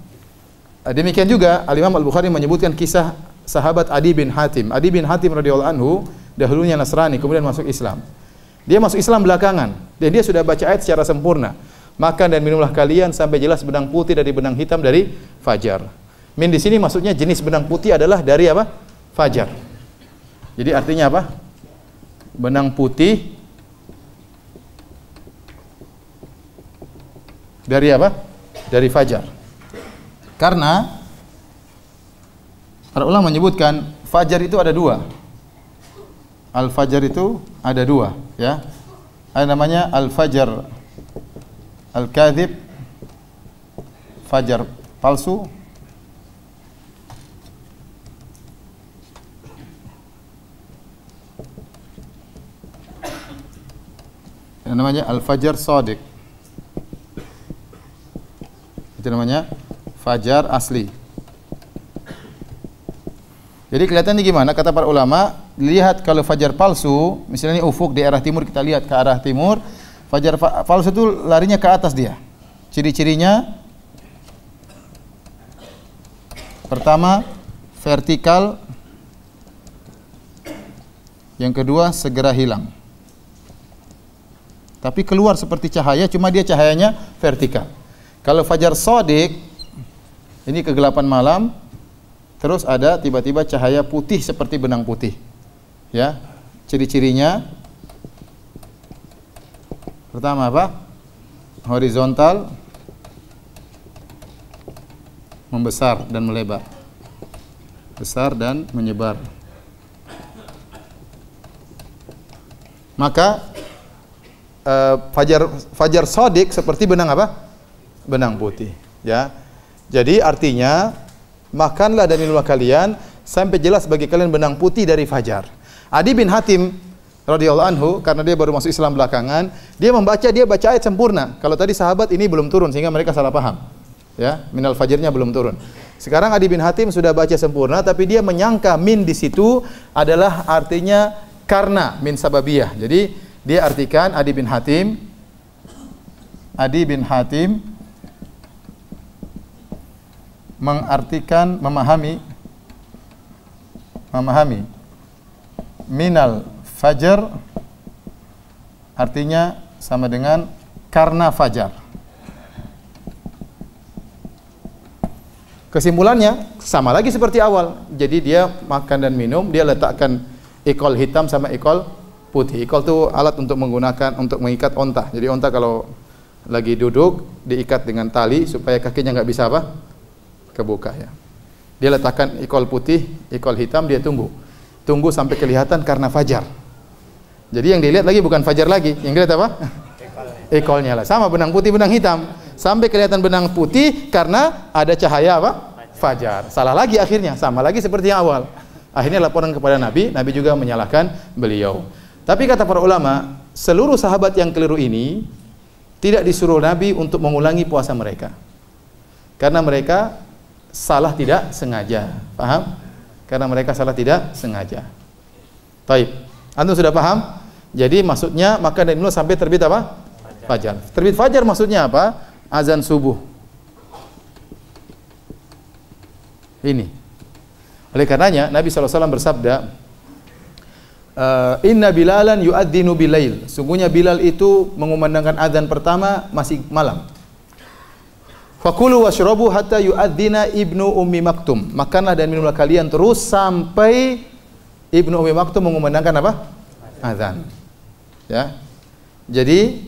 Demikian juga Al-Imam Al-Bukhari menyebutkan kisah sahabat Adi bin Hatim. Adi bin Hatim radhiyallahu anhu dahulunya Nasrani, kemudian masuk Islam. Dia masuk Islam belakangan dan dia sudah baca ayat secara sempurna. Makan dan minumlah kalian sampai jelas benang putih dari benang hitam dari fajar. Min di sini maksudnya jenis benang putih adalah dari apa? Fajar. Jadi artinya apa? Benang putih dari apa? Dari fajar. Karena para ulama menyebutkan fajar itu ada dua. Al-fajar itu ada dua, ya. Ada namanya al-fajar al-kadzib, fajar palsu. Yang namanya al-fajar shadiq. Itu namanya fajar asli. Jadi kelihatannya gimana? Kata para ulama, lihat kalau fajar palsu, misalnya ini ufuk di arah timur, kita lihat ke arah timur, fajar palsu itu larinya ke atas dia. Ciri-cirinya pertama vertikal, yang kedua segera hilang. Tapi keluar seperti cahaya, cuma dia cahayanya vertikal. Kalau fajar shadiq, ini kegelapan malam, terus ada tiba-tiba cahaya putih seperti benang putih. Ya. Ciri-cirinya pertama apa? Horizontal, membesar dan melebar. Besar dan menyebar. Maka fajar shadiq seperti benang apa? Benang putih, ya. Jadi artinya makanlah dan minumlah kalian sampai jelas bagi kalian benang putih dari fajar. Adi bin Hatim radhiyallahu anhu, karena dia baru masuk Islam belakangan, dia baca ayat sempurna. Kalau tadi sahabat ini belum turun sehingga mereka salah paham. Ya, minal fajrnya belum turun. Sekarang Adi bin Hatim sudah baca sempurna, tapi dia menyangka min di situ adalah artinya karena, min sababiyah. Jadi dia artikan Adi bin Hatim mengartikan memahami minal fajar artinya sama dengan karena fajar. Kesimpulannya sama lagi seperti awal. Jadi dia makan dan minum, dia letakkan ikol hitam sama ikol putih. Ikol itu alat untuk mengikat onta. Jadi onta kalau lagi duduk diikat dengan tali supaya kakinya nggak bisa apa? Kebuka ya. Dia letakkan ikol putih, ikol hitam, dia tunggu sampai kelihatan karena fajar. Jadi yang dilihat lagi bukan fajar lagi, yang dilihat apa? Ikolnya lah. Sama benang putih, benang hitam. Sampai kelihatan benang putih karena ada cahaya apa? Fajar. Salah lagi akhirnya, sama lagi seperti yang awal. Akhirnya laporan kepada Nabi, Nabi juga menyalahkan beliau. Tapi kata para ulama, seluruh sahabat yang keliru ini tidak disuruh Nabi untuk mengulangi puasa mereka. Karena mereka salah tidak sengaja. Paham? Karena mereka salah tidak sengaja. Taib. Antum sudah paham? Jadi maksudnya makan dan minum sampai terbit apa? Fajar. Terbit fajar maksudnya apa? Azan subuh. Ini. Oleh karenanya Nabi SAW bersabda, Inna Bilalan yu'adzinu bilail. Sungguhnya Bilal itu mengumandangkan azan pertama masih malam. Fakulu washrabu hatta yu'adzina Ibnu Ummi Maktum. Makanlah dan minumlah kalian terus sampai Ibnu Ummi Maktum mengumandangkan apa? Azan. Ya. Jadi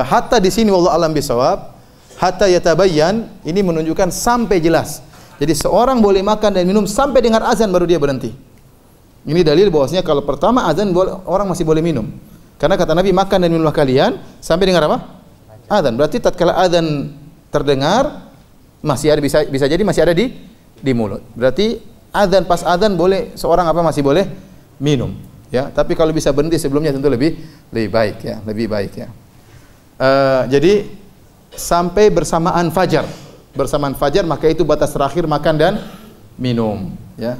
hatta di sini wallahu alam bisawab, hatta yatabayyan ini menunjukkan sampai jelas. Jadi seorang boleh makan dan minum sampai dengar azan baru dia berhenti. Ini dalil bahwasanya kalau pertama azan orang masih boleh minum. Karena kata Nabi makan dan minumlah kalian sampai dengar apa? Azan. Berarti tatkala azan terdengar masih ada bisa jadi masih ada di mulut. Berarti azan pas azan boleh seorang apa masih boleh minum, ya. Tapi kalau bisa berhenti sebelumnya tentu lebih baik ya, lebih baik ya. Jadi sampai bersamaan fajar. Bersamaan fajar maka itu batas terakhir makan dan minum, ya.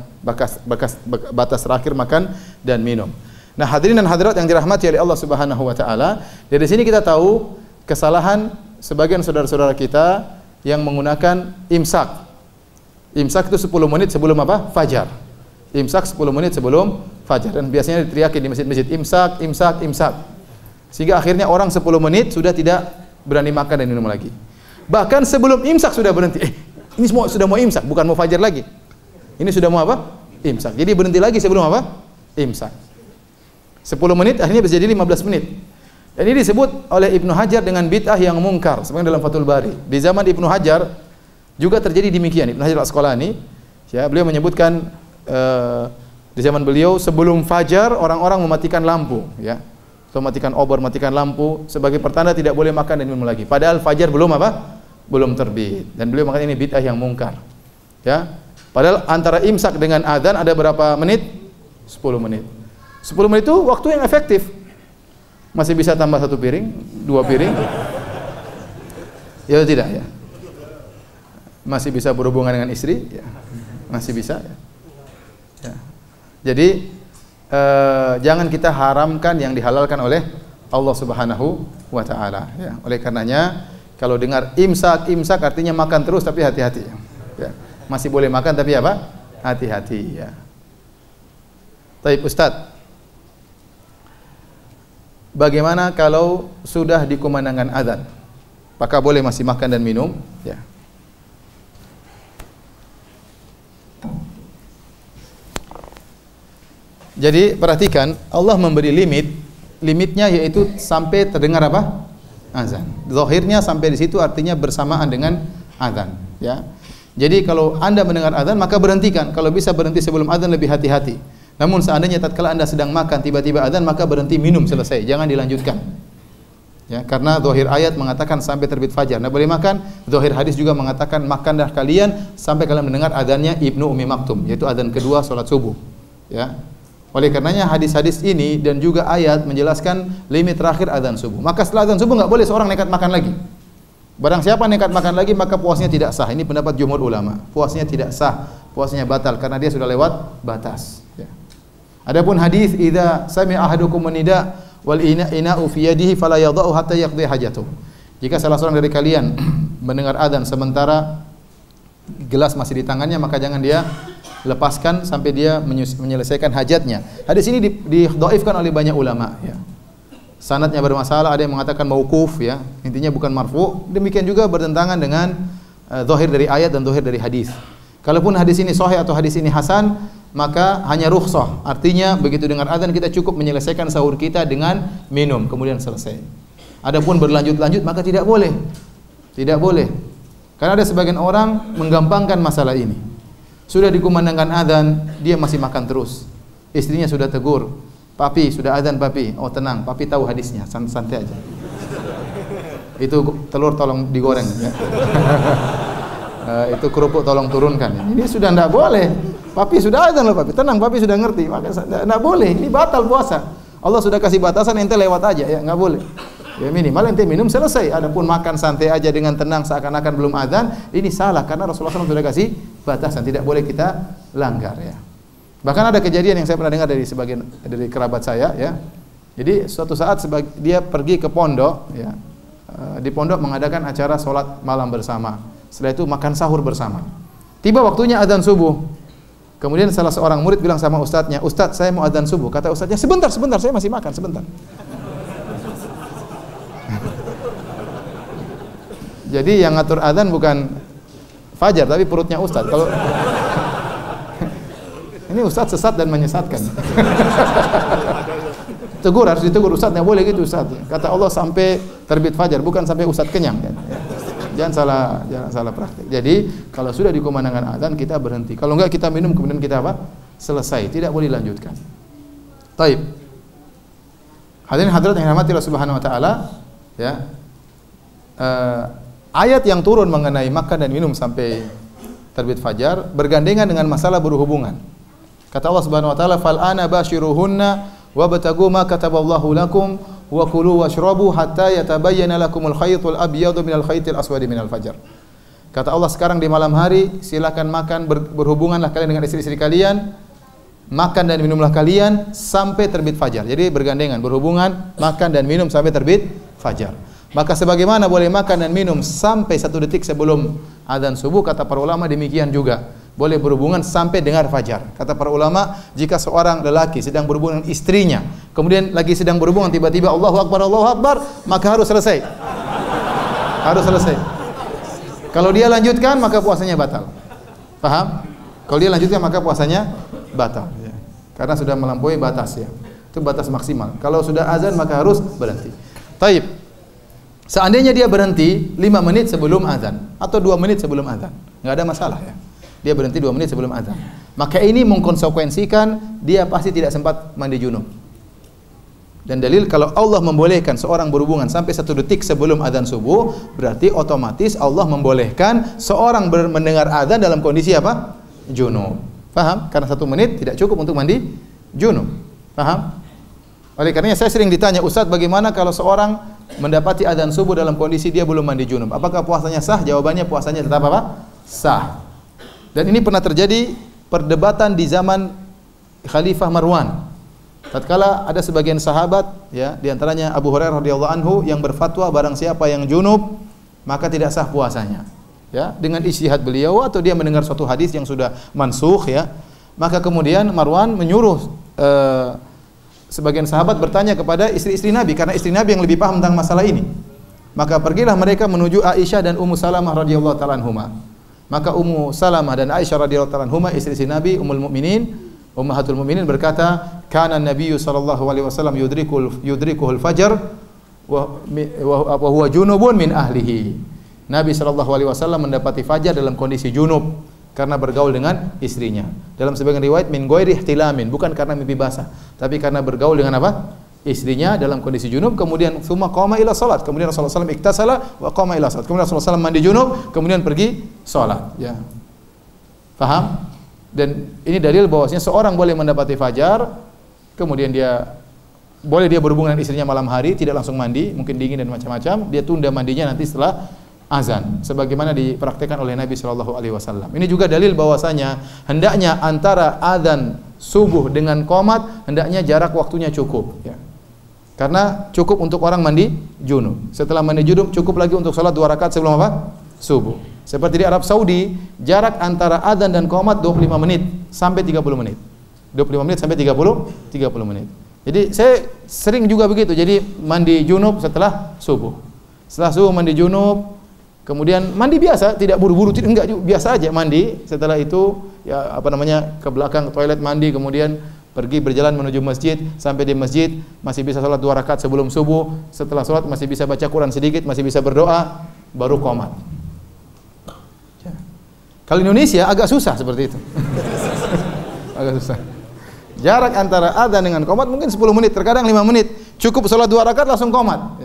Batas terakhir makan dan minum. Nah, hadirin dan hadirat yang dirahmati oleh Allah Subhanahu wa taala, dari sini kita tahu kesalahan sebagian saudara-saudara kita yang menggunakan imsak. Imsak itu 10 menit sebelum apa? Fajar. Imsak 10 menit sebelum fajar dan biasanya diteriakin di masjid-masjid imsak, imsak, imsak. Sehingga akhirnya orang 10 menit sudah tidak berani makan dan minum lagi. Bahkan sebelum imsak sudah berhenti. Ini semua sudah mau imsak, bukan mau fajar lagi. Ini sudah mau apa? Imsak. Jadi berhenti lagi sebelum apa? Imsak. 10 menit akhirnya bisa jadi 15 menit. Dan ini disebut oleh Ibnu Hajar dengan bid'ah yang mungkar, seperti dalam Fathul Bari. Di zaman Ibnu Hajar juga terjadi demikian. Ibnu Hajar Al-Asqalani, ya, beliau menyebutkan di zaman beliau sebelum fajar orang-orang mematikan lampu, ya. Mematikan obor, matikan lampu sebagai pertanda tidak boleh makan dan minum lagi. Padahal fajar belum apa? Belum terbit. Dan beliau mengatakan ini bid'ah yang mungkar. Ya. Padahal antara imsak dengan adzan ada berapa menit? 10 menit. 10 menit itu waktu yang efektif. Masih bisa tambah 1 piring, 2 piring. Ya tidak ya. Masih bisa berhubungan dengan istri, ya. Masih bisa ya. Ya. Jadi jangan kita haramkan yang dihalalkan oleh Allah Subhanahu wa taala, ya. Oleh karenanya kalau dengar imsak artinya makan terus tapi hati-hati, ya. Masih boleh makan tapi apa? Hati-hati, ya. Baik Ustaz, bagaimana kalau sudah dikumandangkan azan? Apakah boleh masih makan dan minum? Ya. Jadi perhatikan, Allah memberi limitnya yaitu sampai terdengar apa? Azan. Zahirnya sampai di situ artinya bersamaan dengan azan, ya. Jadi kalau Anda mendengar azan maka berhentikan. Kalau bisa berhenti sebelum azan lebih hati-hati. Namun seandainya tatkala Anda sedang makan tiba-tiba azan maka berhenti minum selesai, jangan dilanjutkan. Ya, karena zahir ayat mengatakan sampai terbit fajar. Nah, boleh makan. Zahir hadis juga mengatakan makanlah kalian sampai kalian mendengar azannya Ibnu Ummi Maktum, yaitu azan kedua salat subuh. Ya. Oleh karenanya hadis-hadis ini dan juga ayat menjelaskan limit terakhir azan subuh. Maka setelah azan subuh enggak boleh seorang nekat makan lagi. Barang siapa nekat makan lagi maka puasanya tidak sah. Ini pendapat jumhur ulama. Puasanya tidak sah, puasanya batal karena dia sudah lewat batas. Ya. Adapun hadis idza sami'a ahadukum nida wal ina'u fi yadihi fala yadha'u hatta yaqdi hajatuh. Jika salah seorang dari kalian mendengar azan sementara gelas masih di tangannya, maka jangan dia lepaskan sampai dia menyelesaikan hajatnya. Hadis ini didhaifkan oleh banyak ulama, ya. Sanadnya bermasalah, ada yang mengatakan mauquf, ya. Intinya bukan marfu. Demikian juga bertentangan dengan zahir dari ayat dan zahir dari hadis. Kalaupun hadis ini sahih atau hadis ini hasan, maka hanya rukhsah. Artinya begitu dengar azan kita cukup menyelesaikan sahur kita dengan minum, kemudian selesai. Adapun berlanjut-lanjut maka tidak boleh. Tidak boleh. Karena ada sebagian orang menggampangkan masalah ini. Sudah dikumandangkan azan, dia masih makan terus. Istrinya sudah tegur, "Papi, sudah azan, Papi." "Oh, tenang, Papi tahu hadisnya, santai aja." Itu telur tolong digoreng, ya. Itu kerupuk tolong turunkan. Ini sudah tidak boleh. Papi sudah azan loh, Papi. Tenang, Papi sudah ngerti. Maka tidak boleh. Ini batal puasa. Allah sudah kasih batasan, ente lewat aja, ya, nggak boleh. Ya minimal ente minum selesai. Adapun makan santai aja dengan tenang seakan-akan belum azan, ini salah karena Rasulullah SAW sudah kasih batasan, tidak boleh kita langgar, ya. Bahkan ada kejadian yang saya pernah dengar dari kerabat saya, ya. Jadi suatu saat dia pergi ke pondok, ya. Di pondok mengadakan acara sholat malam bersama. Setelah itu makan sahur bersama. Tiba waktunya azan subuh. Kemudian salah seorang murid bilang sama ustadznya, "Ustadz, saya mau azan subuh." Kata ustadznya, sebentar, saya masih makan, sebentar." Jadi yang ngatur azan bukan fajar, tapi perutnya ustadz. Kalau ini ustadz sesat dan menyesatkan. Tegur, harus ditegur, ustadz nggak boleh gitu ustadz. Kata Allah sampai terbit fajar, bukan sampai ustadz kenyang. Jangan salah praktik. Jadi kalau sudah dikumandangkan azan kita berhenti. Kalau enggak kita minum kemudian kita apa? Selesai. Tidak boleh dilanjutkan. Taib. Hadirin hadirat yang dirahmati Allah Subhanahu wa taala, ya. Ayat yang turun mengenai makan dan minum sampai terbit fajar bergandengan dengan masalah berhubungan. Kata Allah Subhanahu wa taala, "Fal ana bashiruhunna wabtagu ma kataballahu lakum wa kulu washrabu hatta yatabayyana lakumul khaytul abyadu minal khaytil aswadi minal fajar." Kata Allah, sekarang di malam hari silakan makan, berhubunganlah kalian dengan istri-istri kalian, makan dan minumlah kalian sampai terbit fajar. Jadi bergandengan, berhubungan, makan dan minum sampai terbit fajar. Maka sebagaimana boleh makan dan minum sampai 1 detik sebelum adzan subuh, kata para ulama demikian juga boleh berhubungan sampai dengar fajar. Kata para ulama, jika seorang lelaki sedang berhubungan dengan istrinya, kemudian lagi sedang berhubungan tiba-tiba Allahu Akbar, maka harus selesai. Harus selesai. Kalau dia lanjutkan maka puasanya batal. Paham? Kalau dia lanjutkan maka puasanya batal, ya. Karena sudah melampaui batas, ya. Itu batas maksimal. Kalau sudah azan maka harus berhenti. Taib. Seandainya dia berhenti 5 menit sebelum azan atau 2 menit sebelum azan, enggak ada masalah, ya. Dia berhenti 2 menit sebelum azan. Maka ini mengkonsekuensikan dia pasti tidak sempat mandi junub. Dan dalil kalau Allah membolehkan seorang berhubungan sampai 1 detik sebelum azan subuh, berarti otomatis Allah membolehkan seorang mendengar azan dalam kondisi apa? Junub. Paham? Karena 1 menit tidak cukup untuk mandi junub. Paham? Oleh karenanya saya sering ditanya, "Ustaz, bagaimana kalau seorang mendapati azan subuh dalam kondisi dia belum mandi junub? Apakah puasanya sah?" Jawabannya puasanya tetap apa? Sah. Dan ini pernah terjadi perdebatan di zaman Khalifah Marwan. Tatkala ada sebagian sahabat, ya, di antaranya Abu Hurairah radhiyallahu anhu yang berfatwa barang siapa yang junub maka tidak sah puasanya. Ya, dengan ijtihad beliau atau dia mendengar suatu hadis yang sudah mansukh, ya. Maka kemudian Marwan menyuruh sebagian sahabat bertanya kepada istri-istri Nabi karena istri Nabi yang lebih paham tentang masalah ini. Maka pergilah mereka menuju Aisyah dan Ummu Salamah radhiyallahu ta'ala anhuma. Maka Ummu Salamah dan Aisyah radhiyallahu ta'ala anhuma, istri-istri Nabi, Ummul Mukminin, Ummahatul Mukminin berkata, "Kana Nabiyyu sallallahu alaihi wasallam yudrikuhul fajr wa huwa junubun min ahlihi." Nabi sallallahu alaihi wasallam mendapati fajar dalam kondisi junub karena bergaul dengan istrinya. Dalam sebagian riwayat min ghairi ihtilamin, bukan karena mimpi basah, tapi karena bergaul dengan apa? Istrinya dalam kondisi junub. Kemudian tsumma qama ila salat. Kemudian Rasulullah SAW iktasala wa qama ila salat. Kemudian Rasulullah SAW mandi junub, kemudian pergi salat, ya. Paham? Dan ini dalil bahwasanya seorang boleh mendapati fajar, kemudian dia berhubungan dengan istrinya malam hari, tidak langsung mandi, mungkin dingin dan macam-macam, dia tunda mandinya nanti setelah azan, sebagaimana dipraktikkan oleh Nabi Shallallahu Alaihi Wasallam. Ini juga dalil bahwasanya hendaknya antara azan subuh dengan qomat hendaknya jarak waktunya cukup, ya. Karena cukup untuk orang mandi junub. Setelah mandi junub cukup lagi untuk salat 2 rakaat sebelum apa? Subuh. Seperti di Arab Saudi, jarak antara adzan dan qomat 25 menit sampai 30 menit. 25 menit sampai 30 menit. Jadi saya sering juga begitu. Jadi mandi junub setelah subuh. Setelah subuh mandi junub, kemudian mandi biasa, tidak buru-buru, enggak, biasa aja mandi. Setelah itu ya ke belakang ke toilet mandi, kemudian pergi berjalan menuju masjid. Sampai di masjid masih bisa sholat 2 rakaat sebelum subuh. Setelah sholat masih bisa baca Quran sedikit, masih bisa berdoa, baru qomat. Kalau Indonesia agak susah seperti itu. Agak susah. Jarak antara adzan dengan qomat mungkin 10 menit, terkadang 5 menit. Cukup sholat 2 rakaat langsung qomat.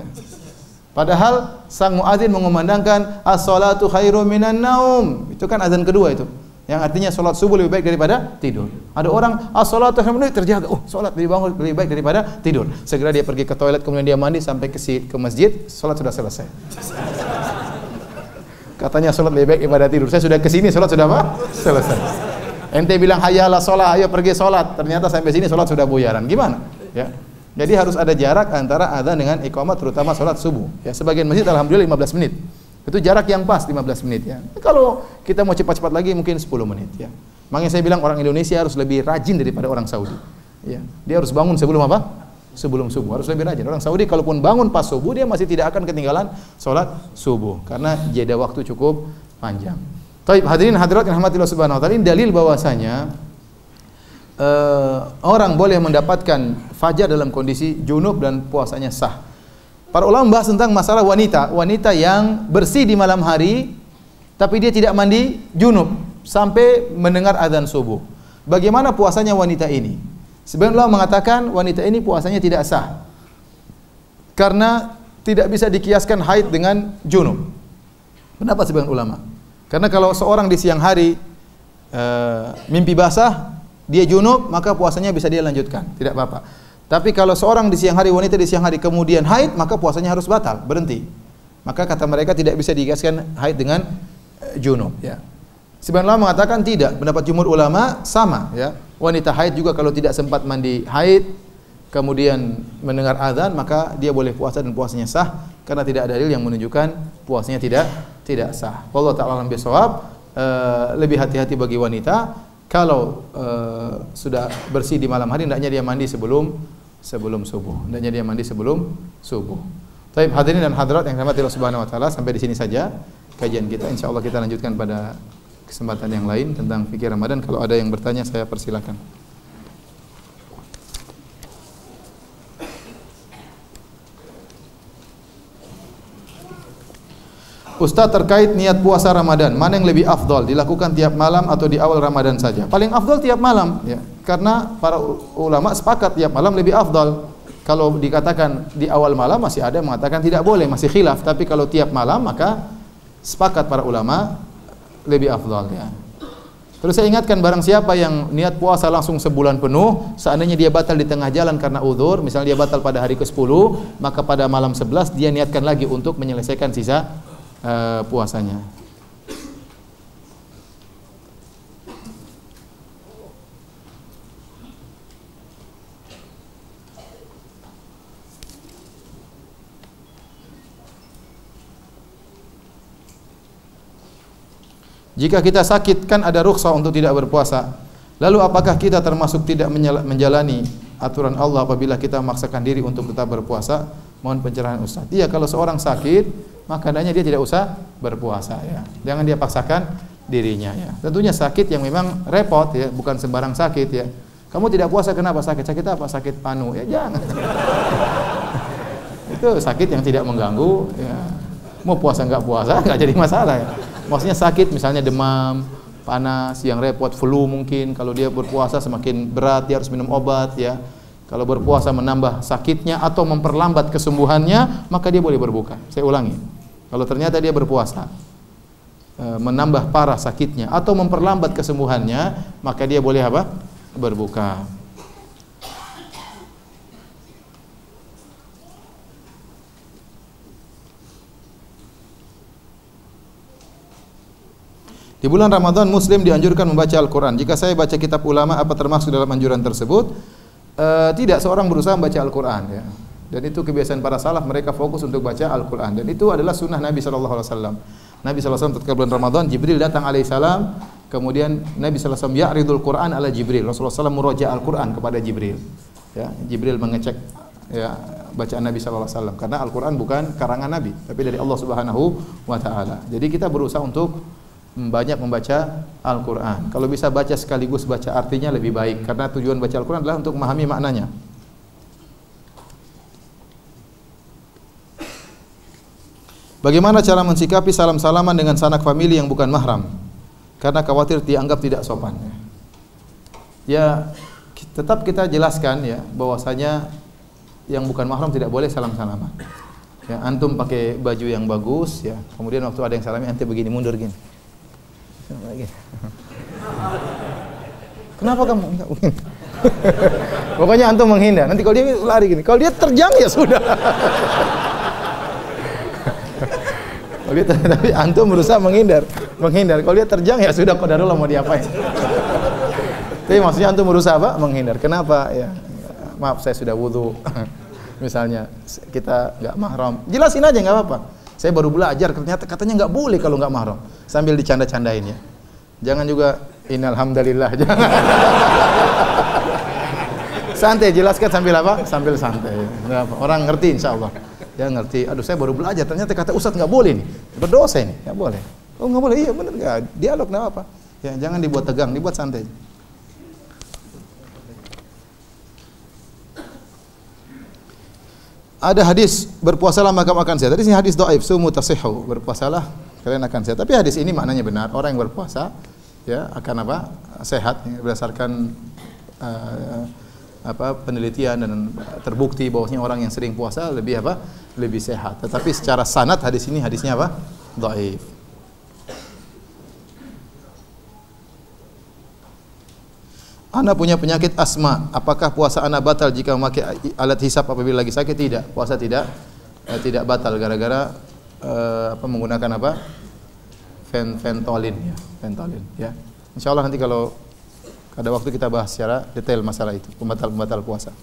Padahal sang muadzin mengumandangkan as-salatu khairum minan naum. Itu kan azan kedua itu. Yang artinya sholat subuh lebih baik daripada tidur. Ada orang as-salatu khairum minan, terjaga. Oh, sholat lebih baik daripada tidur. Segera dia pergi ke toilet, kemudian dia mandi sampai ke masjid, sholat sudah selesai. Katanya sholat lebih baik daripada tidur. Saya sudah kesini, sholat sudah apa? Selesai. Ente bilang hayalah sholat, ayo pergi sholat. Ternyata sampai sini sholat sudah buyaran. Gimana? Ya. Jadi harus ada jarak antara adzan dengan iqamah, terutama sholat subuh. Ya, sebagian masjid alhamdulillah 15 menit. Itu jarak yang pas 15 menit ya. Kalau kita mau cepat-cepat lagi mungkin 10 menit ya. Makanya saya bilang orang Indonesia harus lebih rajin daripada orang Saudi. Ya. Dia harus bangun sebelum apa? Sebelum subuh. Harus lebih rajin. Orang Saudi kalaupun bangun pas subuh dia masih tidak akan ketinggalan sholat subuh karena jeda waktu cukup panjang. Taib, hadirin hadirat yang rahmatillah subhanahu wa ta'ala, ini dalil bahwasanya orang boleh mendapatkan fajar dalam kondisi junub dan puasanya sah. Para ulama membahas tentang masalah wanita yang bersih di malam hari tapi dia tidak mandi junub sampai mendengar azan subuh. Bagaimana puasanya wanita ini? Sebagian ulama mengatakan wanita ini puasanya tidak sah karena tidak bisa dikiaskan haid dengan junub. Pendapat sebagian ulama. Karena kalau seorang di siang hari mimpi basah, dia junub, maka puasanya bisa dia lanjutkan, tidak apa-apa. Tapi kalau seorang di siang hari, wanita di siang hari kemudian haid, maka puasanya harus batal, berhenti. Maka kata mereka tidak bisa dikiaskan haid dengan junub. Ya. Sebagian ulama mengatakan tidak. Pendapat jumhur ulama sama. Ya. Wanita haid juga kalau tidak sempat mandi haid, kemudian mendengar azan, maka dia boleh puasa dan puasanya sah karena tidak ada dalil yang menunjukkan puasanya tidak sah. Wallahu ta'ala alam bisawab. Lebih hati-hati bagi wanita kalau sudah bersih di malam hari, hendaknya dia mandi sebelum subuh. Hendaknya dia mandi sebelum subuh. Baik, hadirin dan hadirat yang dirahmati Allah Subhanahu wa taala, sampai di sini saja kajian kita. Insyaallah kita lanjutkan pada kesempatan yang lain tentang fikih Ramadan. Kalau ada yang bertanya saya persilakan. Ustaz, terkait niat puasa Ramadan, mana yang lebih afdal, dilakukan tiap malam atau di awal Ramadan saja? Paling afdal tiap malam, ya. Karena para ulama sepakat tiap malam lebih afdal. Kalau dikatakan di awal malam masih ada yang mengatakan tidak boleh, masih khilaf. Tapi kalau tiap malam maka sepakat para ulama lebih afdal, ya. Terus saya ingatkan, barang siapa yang niat puasa langsung sebulan penuh, seandainya dia batal di tengah jalan karena uzur, misalnya dia batal pada hari ke-10, maka pada malam 11 dia niatkan lagi untuk menyelesaikan sisa puasanya. Jika kita sakit kan ada rukhsah untuk tidak berpuasa. Lalu apakah kita termasuk tidak menjalani aturan Allah apabila kita memaksakan diri untuk tetap berpuasa? Mohon pencerahan Ustaz. Iya, kalau seorang sakit, maka hendaknya dia tidak usah berpuasa, ya. Jangan dia paksakan dirinya, ya. Tentunya sakit yang memang repot, ya, bukan sembarang sakit, ya. Kamu tidak puasa kenapa? Sakit apa? Sakit panu, ya jangan. Itu sakit yang tidak mengganggu, ya. Mau puasa enggak jadi masalah, ya. Maksudnya sakit misalnya demam, panas yang repot, flu mungkin, kalau dia berpuasa semakin berat, dia harus minum obat, ya. Kalau berpuasa menambah sakitnya atau memperlambat kesembuhannya, maka dia boleh berbuka. Saya ulangi. Kalau ternyata dia berpuasa menambah parah sakitnya atau memperlambat kesembuhannya, maka dia boleh apa? Berbuka. Di bulan Ramadan Muslim dianjurkan membaca Al-Quran. Jika saya baca kitab ulama, apa termasuk dalam anjuran tersebut? Tidak, seorang berusaha membaca Al-Quran, ya. Dan itu kebiasaan para salaf, mereka fokus untuk baca Al-Quran. Dan itu adalah sunnah Nabi SAW. Nabi sallallahu alaihi wasallam ketika bulan Ramadan, Jibril datang alaihissalam, kemudian Nabi sallallahu alaihi wasallam ya'ridul Qur'an ala Jibril. Rasulullah sallallahu muraja' Al-Qur'an kepada Jibril. Ya, Jibril mengecek ya bacaan Nabi sallallahu alaihi wasallam karena Al-Qur'an bukan karangan Nabi, tapi dari Allah Subhanahu wa taala. Jadi kita berusaha untuk banyak membaca Al-Qur'an. Kalau bisa baca sekaligus baca artinya lebih baik karena tujuan baca Al-Qur'an adalah untuk memahami maknanya. Bagaimana cara mensikapi salam-salaman dengan sanak famili yang bukan mahram? Karena khawatir dianggap tidak sopan. Ya, tetap kita jelaskan ya bahwasanya yang bukan mahram tidak boleh salam-salaman. Ya, antum pakai baju yang bagus ya. Kemudian waktu ada yang salami antum begini mundur gini. Kenapa kamu? Pokoknya antum menghindar. Nanti kalau dia lari gini, kalau dia terjang ya sudah. Tapi antum berusaha menghindar. Kalau dia terjang ya sudah, qadarullah mau diapain. Tapi maksudnya antum berusaha apa? Menghindar. Kenapa? Ya, maaf saya sudah wudu. Misalnya kita nggak mahram, jelasin aja nggak apa-apa. Saya baru belajar, ternyata katanya nggak boleh kalau nggak mahram. Sambil dicanda-candain ya. Jangan juga innalhamdulillah. Jangan. Santai, jelaskan sambil apa? Sambil santai. Nggak apa. Orang ngerti insya Allah. Ya ngerti. Aduh saya baru belajar, ternyata kata Ustaz nggak boleh nih. Berdosa ini, nggak boleh. Oh nggak boleh, iya benar nggak. Dialog nggak apa. Ya jangan dibuat tegang, dibuat santai. Ada hadis berpuasalah maka akan sehat. Tadi ini hadis dhaif, sumu tasihhu, berpuasalah kalian akan sehat. Tapi hadis ini maknanya benar. Orang yang berpuasa ya akan apa? Sehat ya, berdasarkan penelitian dan terbukti bahwasanya orang yang sering puasa lebih apa? Lebih sehat. Tetapi secara sanad hadis ini hadisnya apa? Dhaif. Ana punya penyakit asma. Apakah puasa ana batal jika memakai alat hisap apabila lagi sakit? Tidak. Puasa tidak batal gara-gara menggunakan apa? Ventolin ya. Ventolin ya. Insyaallah nanti kalau ada waktu kita bahas secara detail masalah itu, pembatal puasa.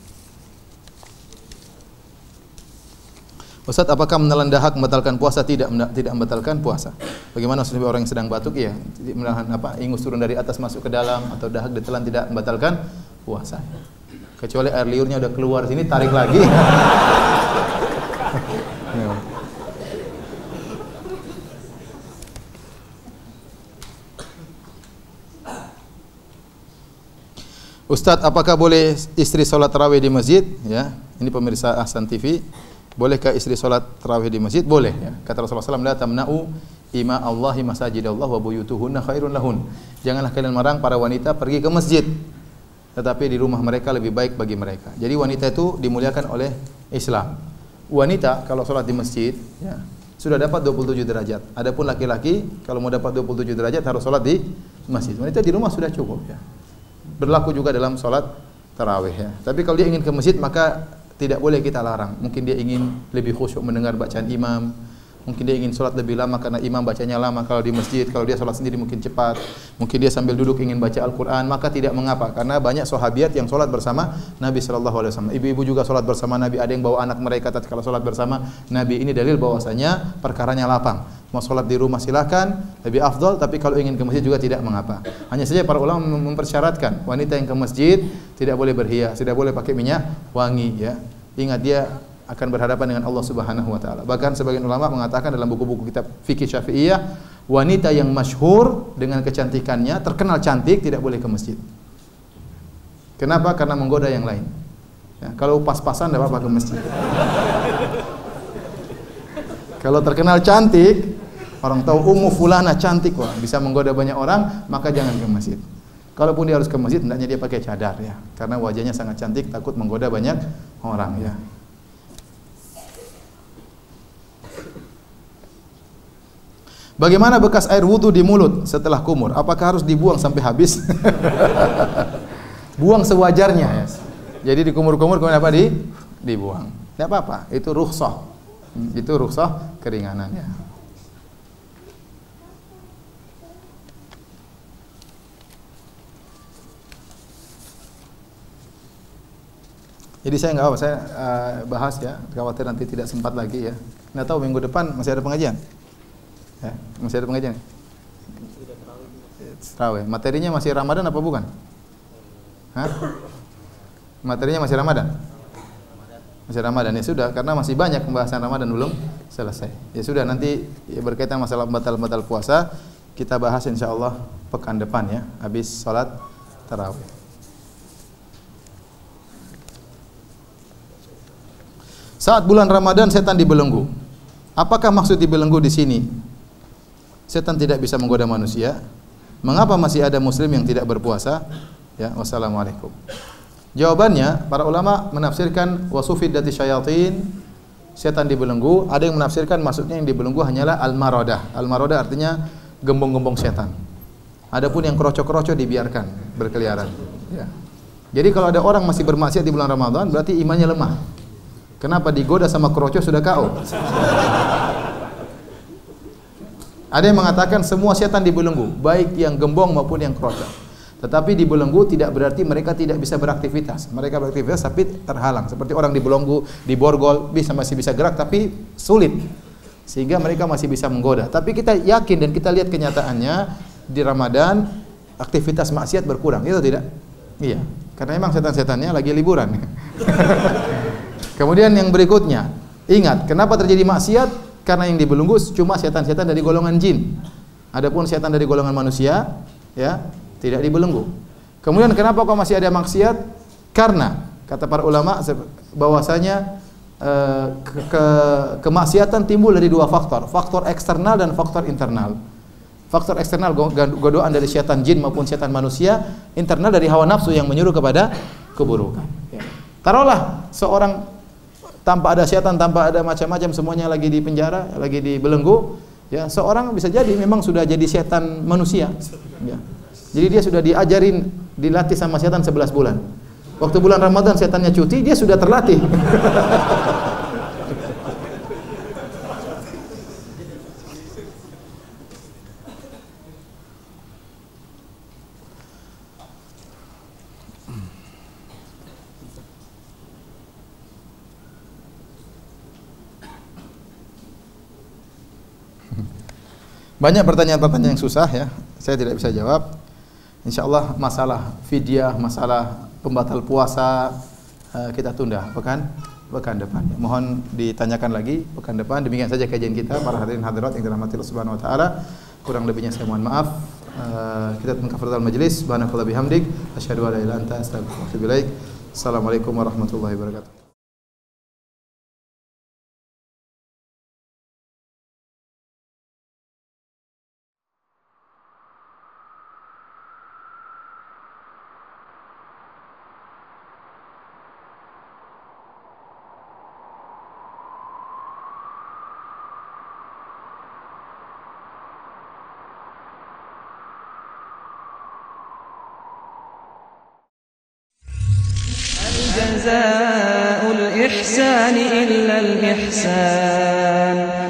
Ustaz, apakah menelan dahak membatalkan puasa? Tidak membatalkan puasa. Bagaimana maksudnya orang yang sedang batuk ya, menahan apa? Ingus turun dari atas masuk ke dalam atau dahak ditelan tidak membatalkan puasa. Kecuali air liurnya udah keluar sini tarik lagi. Ustadz, apakah boleh istri sholat tarawih di masjid? Ya, ini pemirsa Ahsan TV. Bolehkah istri sholat tarawih di masjid? Boleh. Ya. Kata Rasulullah SAW, la tamna'u ima Allahi masajidallah wa buyutuhunna khairun lahun. Janganlah kalian melarang para wanita pergi ke masjid, tetapi di rumah mereka lebih baik bagi mereka. Jadi wanita itu dimuliakan oleh Islam. Wanita kalau sholat di masjid, ya, sudah dapat 27 derajat. Adapun laki-laki kalau mau dapat 27 derajat harus sholat di masjid. Wanita di rumah sudah cukup. Ya. Berlaku juga dalam sholat tarawih. Ya. Tapi kalau dia ingin ke masjid maka tidak boleh kita larang. Mungkin dia ingin lebih khusyuk mendengar bacaan imam. Mungkin dia ingin sholat lebih lama karena imam bacanya lama kalau di masjid. Kalau dia sholat sendiri mungkin cepat. Mungkin dia sambil duduk ingin baca Al-Quran. Maka tidak mengapa. Karena banyak sahabiat yang sholat bersama Nabi SAW. Ibu-ibu juga sholat bersama Nabi. Ada yang bawa anak mereka tatkala sholat bersama Nabi. Ini dalil bahwasanya perkaranya lapang. Mau sholat di rumah silakan, lebih afdal. Tapi kalau ingin ke masjid juga tidak mengapa. Hanya saja para ulama mempersyaratkan wanita yang ke masjid tidak boleh berhias, tidak boleh pakai minyak wangi. Ya, ingat dia akan berhadapan dengan Allah Subhanahu wa taala. Bahkan sebagian ulama mengatakan dalam buku-buku kitab fikih Syafi'iyah, wanita yang masyhur dengan kecantikannya, terkenal cantik tidak boleh ke masjid. Kenapa? Karena menggoda yang lain. Ya, kalau pas-pasan tidak apa-apa ke masjid. Kalau terkenal cantik, orang tahu Ummu Fulana cantik, wah, bisa menggoda banyak orang, maka jangan ke masjid. Kalaupun dia harus ke masjid, hendaknya dia pakai cadar ya, karena wajahnya sangat cantik, takut menggoda banyak orang ya. Bagaimana bekas air wudu di mulut setelah kumur? Apakah harus dibuang sampai habis? Buang sewajarnya ya. Jadi dikumur-kumur kemudian apa dibuang. Tidak apa-apa, itu rukhsah. Itu rukhsah keringanan ya. Jadi saya nggak apa, saya bahas ya, khawatir nanti tidak sempat lagi ya. Nggak tahu minggu depan masih ada pengajian. Ya, Masih ada pengajian? Tarawih. Materinya masih Ramadan apa bukan? Hah? Materinya masih Ramadan? Masih Ramadan, ya sudah, karena masih banyak pembahasan Ramadan belum selesai. Ya sudah, nanti ya, berkaitan masalah batal puasa kita bahas insyaallah pekan depan ya, habis salat tarawih. Saat bulan Ramadan setan dibelenggu. Apakah maksud dibelenggu di sini? Setan tidak bisa menggoda manusia. Mengapa masih ada muslim yang tidak berpuasa? Ya, wassalamualaikum. Jawabannya, para ulama menafsirkan wasufiddati syayatin, setan dibelenggu. Ada yang menafsirkan maksudnya yang dibelenggu hanyalah al-maradah. Al-maradah artinya gembong-gembong setan. Adapun yang kroco-kroco dibiarkan berkeliaran. Ya. Jadi kalau ada orang masih bermaksiat di bulan Ramadan, berarti imannya lemah. Kenapa? Digoda sama kroco sudah KO. Ada yang mengatakan semua setan dibelenggu, baik yang gembong maupun yang kroco. Tetapi dibelenggu tidak berarti mereka tidak bisa beraktivitas. Mereka beraktivitas tapi terhalang. Seperti orang dibelenggu, diborgol, masih bisa gerak tapi sulit. Sehingga mereka masih bisa menggoda. Tapi kita yakin dan kita lihat kenyataannya di Ramadan aktivitas maksiat berkurang. Itu tidak? Iya. Karena memang setan-setannya lagi liburan. Kemudian yang berikutnya, ingat, kenapa terjadi maksiat? Karena yang dibelenggu cuma setan-setan dari golongan jin. Adapun setan dari golongan manusia, ya, tidak dibelenggu. Kemudian kenapa kok masih ada maksiat? Karena kata para ulama bahwasanya kemaksiatan timbul dari dua faktor, faktor eksternal dan faktor internal. Faktor eksternal godaan dari setan jin maupun setan manusia, internal dari hawa nafsu yang menyuruh kepada keburukan. Ya. Taruhlah seorang tanpa ada setan, tanpa ada macam-macam, semuanya lagi di penjara, lagi dibelenggu, ya, seorang bisa jadi memang sudah jadi setan manusia. Ya. Jadi dia sudah diajarin, dilatih sama setan 11 bulan. Waktu bulan Ramadan setannya cuti, dia sudah terlatih. Banyak pertanyaan-pertanyaan yang susah ya, saya tidak bisa jawab. Insyaallah masalah fidyah, masalah pembatal puasa kita tunda pekan depan. Mohon ditanyakan lagi pekan depan. Demikian saja kajian kita para hadirin hadirat yang dirahmati Allah Subhanahu wa taala. Kurang lebihnya saya mohon maaf. Kita mengkafaratul majelis. Subhanallahi bihamdik, asyhadu an la ilaha illa anta, astaghfiruka wa atubu ilaik. Assalamualaikum warahmatullahi wabarakatuh. جزاء الإحسان إلا الإحسان